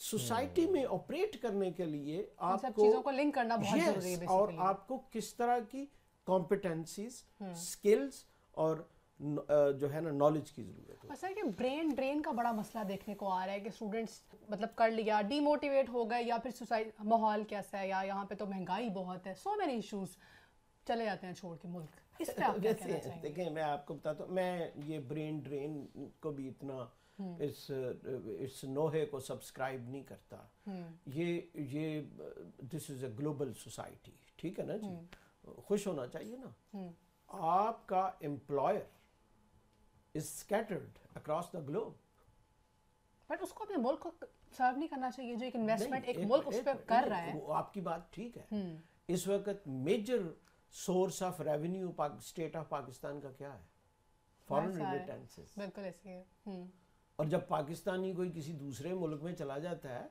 سوسائٹی میں آپریٹ کرنے کے لیے آپ کو لنک کرنا بہت ضروری ہے, اور آپ کو کس طرح کی کمپیٹنسیز, اسکلز اور جو ہے نا نالج کی ضرورت ہے. اصل کہ برین ڈرین کا بڑا مسئلہ دیکھنے کو آ رہا ہے کہ اسٹوڈنٹس مطلب کر لیا ڈی موٹیویٹ ہو گئے, یا پھر سوسائٹی ماحول کیسا ہے, یا یہاں پہ تو مہنگائی بہت ہے, سو مینی ایشوز, چلے جاتے ہیں چھوڑ کے ملک. اس پہ آپ کیا کہنا چاہیں گے؟ دیکھیں میں آپ کو بتاتا ہوں, میں یہ برین ڈرین کو بھی اتنا اس نوحے کو سبسکرائب نہیں کرتا. یہ دس از اے گلوبل سوسائٹی. ٹھیک ہے نا جی, خوش ہونا چاہیے نا. آپ کا employer is scattered across the globe. But اس کو اپنے ملک کو سرو نہیں کرنا چاہیے جو ایک انویسٹمنٹ ایک ملک اس پہ کر رہا ہے. وہ آپ کی بات ٹھیک ہے. اس وقت major source of revenue state of Pakistan کا کیا ہے؟ Foreign remittances. بالکل ایسے ہے. اور جب پاکستانی کوئی کسی دوسرے ملک میں چلا جاتا ہے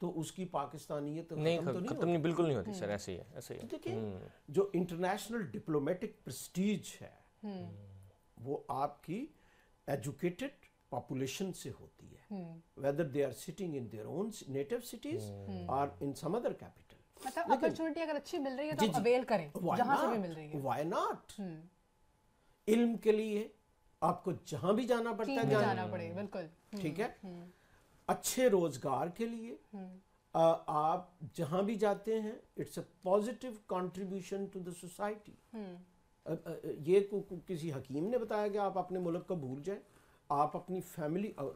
تو اس کی پاکستانیت ختم نہیں, بالکل نہیں ہوتی سر. ایسے ہی ہے, ایسے ہی. دیکھیں جو انٹرنیشنل ڈپلومیٹک پریسٹیج ہے وہ آپ کی ایجوکیٹڈ پاپولیشن سے ہوتی ہے, whether they are sitting in their own native cities or in some other capital. مطلب اپرچونٹی اگر اچھی مل رہی ہے تو اویل کریں جہاں سے بھی مل رہی ہے. Why not? علم کے لیے آپ کو جہاں بھی جانا پڑتا ہے جانا پڑے. بالکل ٹھیک ہے. اچھے روزگار کے لیے آپ جہاں بھی جاتے ہیں it's a positive contribution to the society. یہ کسی حکیم نے بتایا کہ آپ اپنے ملک کو بھول جائیں, آپ اپنی فیملی. اور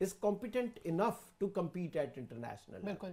is competent enough to compete at international level.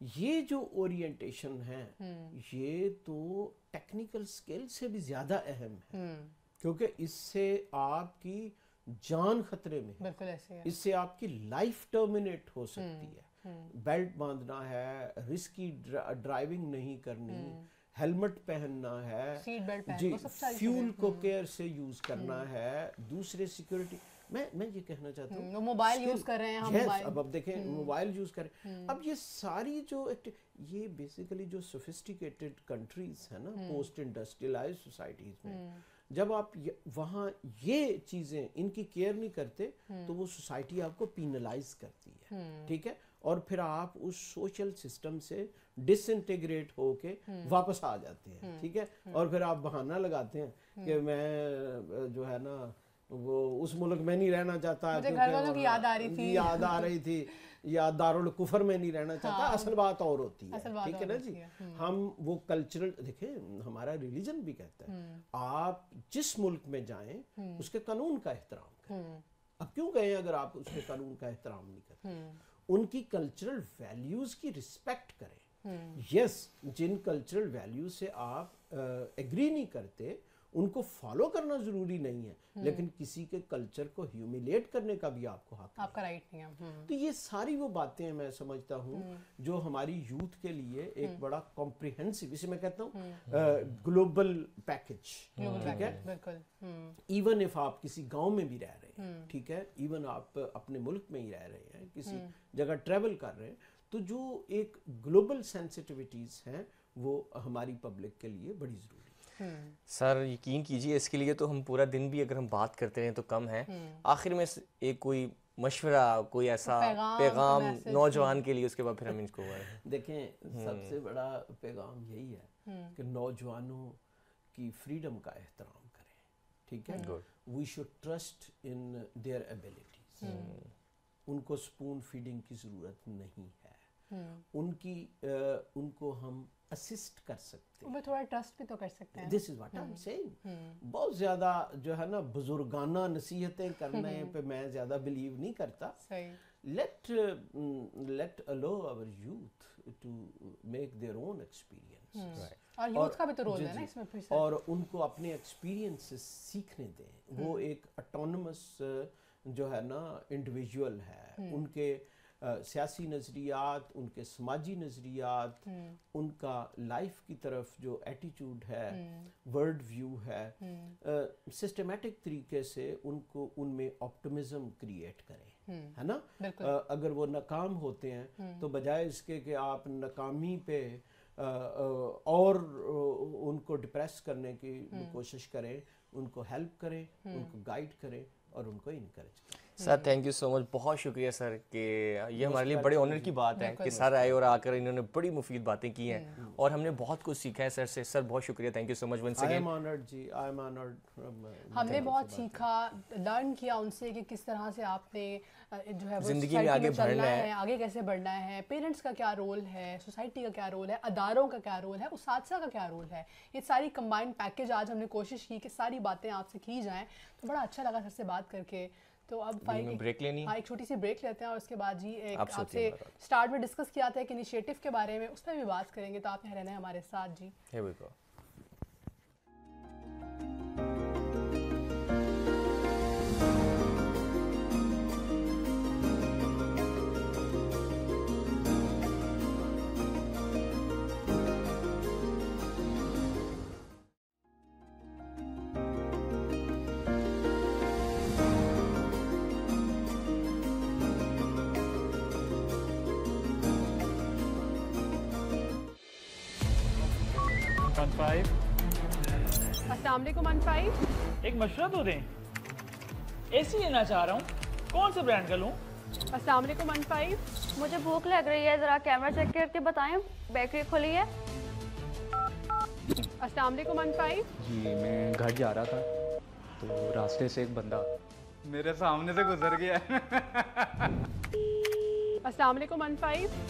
یہ جو اورینٹیشن ہے یہ تو ٹیکنیکل سکل سے بھی زیادہ اہم ہے، کیونکہ اس سے آپ کی جان خطرے میں، بالکل ایسے ہے، اس سے آپ کی لائف ٹرمینیٹ ہو سکتی ہے۔ بیلٹ باندھنا ہے، رسکی ڈرائیونگ نہیں کرنی، ہیلمٹ پہننا ہے جی، فیول کو کیئر سے یوز کرنا ہے، دوسرے سیکیورٹی میں یہ کہنا چاہتا ہوں موبائل یوز کر رہے ہیں ہم، اب دیکھیں موبائل یوز کریں، اب یہ ساری جو یہ بیسیکلی جو سوفسٹیکیٹڈ کنٹریز ہیں نا پوسٹ انڈسٹریلائز سوسائٹیز میں، جب آپ وہاں یہ چیزیں ان کی کیئر نہیں کرتے تو وہ سوسائٹی آپ کو پینلائز کرتی ہے، ٹھیک ہے، اور پھر آپ اس سوشل سسٹم سے ڈس انٹیگریٹ ہو کے واپس آ جاتے ہیں، ٹھیک ہے، اور پھر آپ بہانہ لگاتے ہیں کہ میں جو ہے نا وہ اس ملک میں نہیں رہنا چاہتا، مجھے گھر والوں کی یاد آ رہی تھی یا دارالکفر میں نہیں رہنا چاہتا، اصل بات اور ہوتی ہے، ٹھیک ہے نا جی۔ ہم وہ کلچرل دیکھیں، ہمارا ریلیجن بھی کہتا ہے آپ جس ملک میں جائیں اس کے قانون کا احترام کریں، اب کیوں گئے اگر آپ اس کے قانون کا احترام نہیں کرتے، ان کی کلچرل ویلیوز کی رسپیکٹ کریں، یس جن کلچرل ویلیوز سے آپ ایگری نہیں کرتے ان کو فالو کرنا ضروری نہیں ہے، لیکن کسی کے کلچر کو ہیومیلیٹ کرنے کا بھی آپ کو حق، آپ کا رائٹ نہیں ہے۔ تو یہ ساری وہ باتیں میں سمجھتا ہوں جو ہماری یوتھ کے لیے ایک بڑا کمپریہنسو، اسے میں کہتا ہوں گلوبل پیکج، ٹھیک ہے، بالکل، ایون اف آپ کسی گاؤں میں بھی رہ رہے ہیں، ٹھیک ہے، ایون آپ اپنے ملک میں ہی رہ رہے ہیں، کسی جگہ ٹریول کر رہے ہیں، تو جو ایک گلوبل سینسٹیوٹیز ہیں وہ ہماری پبلک کے لیے بڑی ضروری ہے۔ سر یقین کیجئے اس کے لیے تو ہم پورا دن بھی اگر ہم بات کرتے رہیں تو کم ہے، آخر میں ایک کوئی مشورہ، کوئی ایسا پیغام نوجوان کے لیے، اس کے بعد پھر ہم ان کو دیکھیں، سب سے بڑا پیغام یہی ہے کہ نوجوانوں کی فریڈم کا احترام کریں، ٹھیک ہے، we should trust in their abilities, ان کو سپون فیڈنگ کی ضرورت نہیں ہے، ان کو ہم اسسٹ کر سکتے ہیں، تھوڑا ٹرسٹ بھی تو کر سکتے ہیں، this is what I am seeing, بہت زیادہ جو ہے نا بزرگانہ نصیحتیں کرنے پہ میں زیادہ بلیو نہیں کرتا، let allow our youth to make their own experience، اور یوتھ کا بھی تو رول ہے نا اس میں، اور ان کو اپنے ایکسپیرینس سے سیکھنے دیں، وہ ایک اٹونمس جو ہے نا انڈیویجول ہے، ان کے سیاسی نظریات، ان کے سماجی نظریات، ان کا لائف کی طرف جو ایٹیٹیوڈ ہے، ورلڈ ویو ہے، سسٹمیٹک طریقے سے ان میں آپٹمزم کریٹ کریں، ہے نا، اگر وہ ناکام ہوتے ہیں تو بجائے اس کے کہ آپ ناکامی پہ اور ان کو ڈپریس کرنے کی کوشش کریں، ان کو ہیلپ کریں، ان کو گائیڈ کریں اور ان کو انکریج کریں۔ سر تھینک یو سو مچ، بہت شکریہ سر، کہ یہ ہمارے لیے بڑے آنر کی بات ہے کہ سر آئے اور آ کر انہوں نے بڑی مفید باتیں کی ہیں اور ہم نے بہت کچھ سیکھا ہے سر سے۔ سر بہت شکریہ، thank you so much once again. ہم نے بہت سیکھا، لرن کیا ان سے کہ کس طرح سے آپ نے جو ہے زندگی میں آگے بڑھنا ہے، آگے کیسے بڑھنا ہے، پیرنٹس کا کیا رول ہے، سوسائٹی کا کیا رول ہے، اداروں کا کیا رول ہے، اساتذہ کا کیا رول ہے، یہ ساری کمبائنڈ پیکج آج ہم نے کوشش کی کہ ساری باتیں آپ سے کی جائیں، تو بڑا اچھا لگا سر سے بات کر کے۔ تو اب بریک لینی، ایک چھوٹی سی بریک لیتے ہیں اور اس کے بعد جی آپ سے اسٹارٹ میں ڈسکس کیا تھا ایک انیشیٹو کے بارے میں، اس پہ بھی بات کریں گے، تو آپ یہاں رہنا ہے ہمارے ساتھ جی۔ السلام علیکم انفائف، ایک مشورہ تو دیں، اے سی لینا چاہ رہا ہوں، کون سے برانڈ کا لوں؟ السلام علیکم انفائف، مجھے بھوک لگ رہی ہے، ذرا کیمرہ چیک کر کے بتائیں بیکری کھلی ہے؟ السلام علیکم انفائف، جی میں گھر جا رہا تھا تو راستے سے ایک بندہ میرے سامنے سے گزر گیا۔ السلام علیکم انفائف،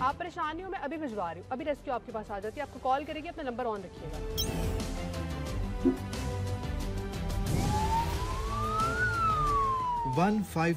آپ پریشانی ہو، میں ابھی بھجوا رہی ہوں، ابھی ریسکیو آپ کے پاس آ جاتی ہے، آپ کو کال کرے گی، اپنا نمبر آن رکھیے گا۔ 15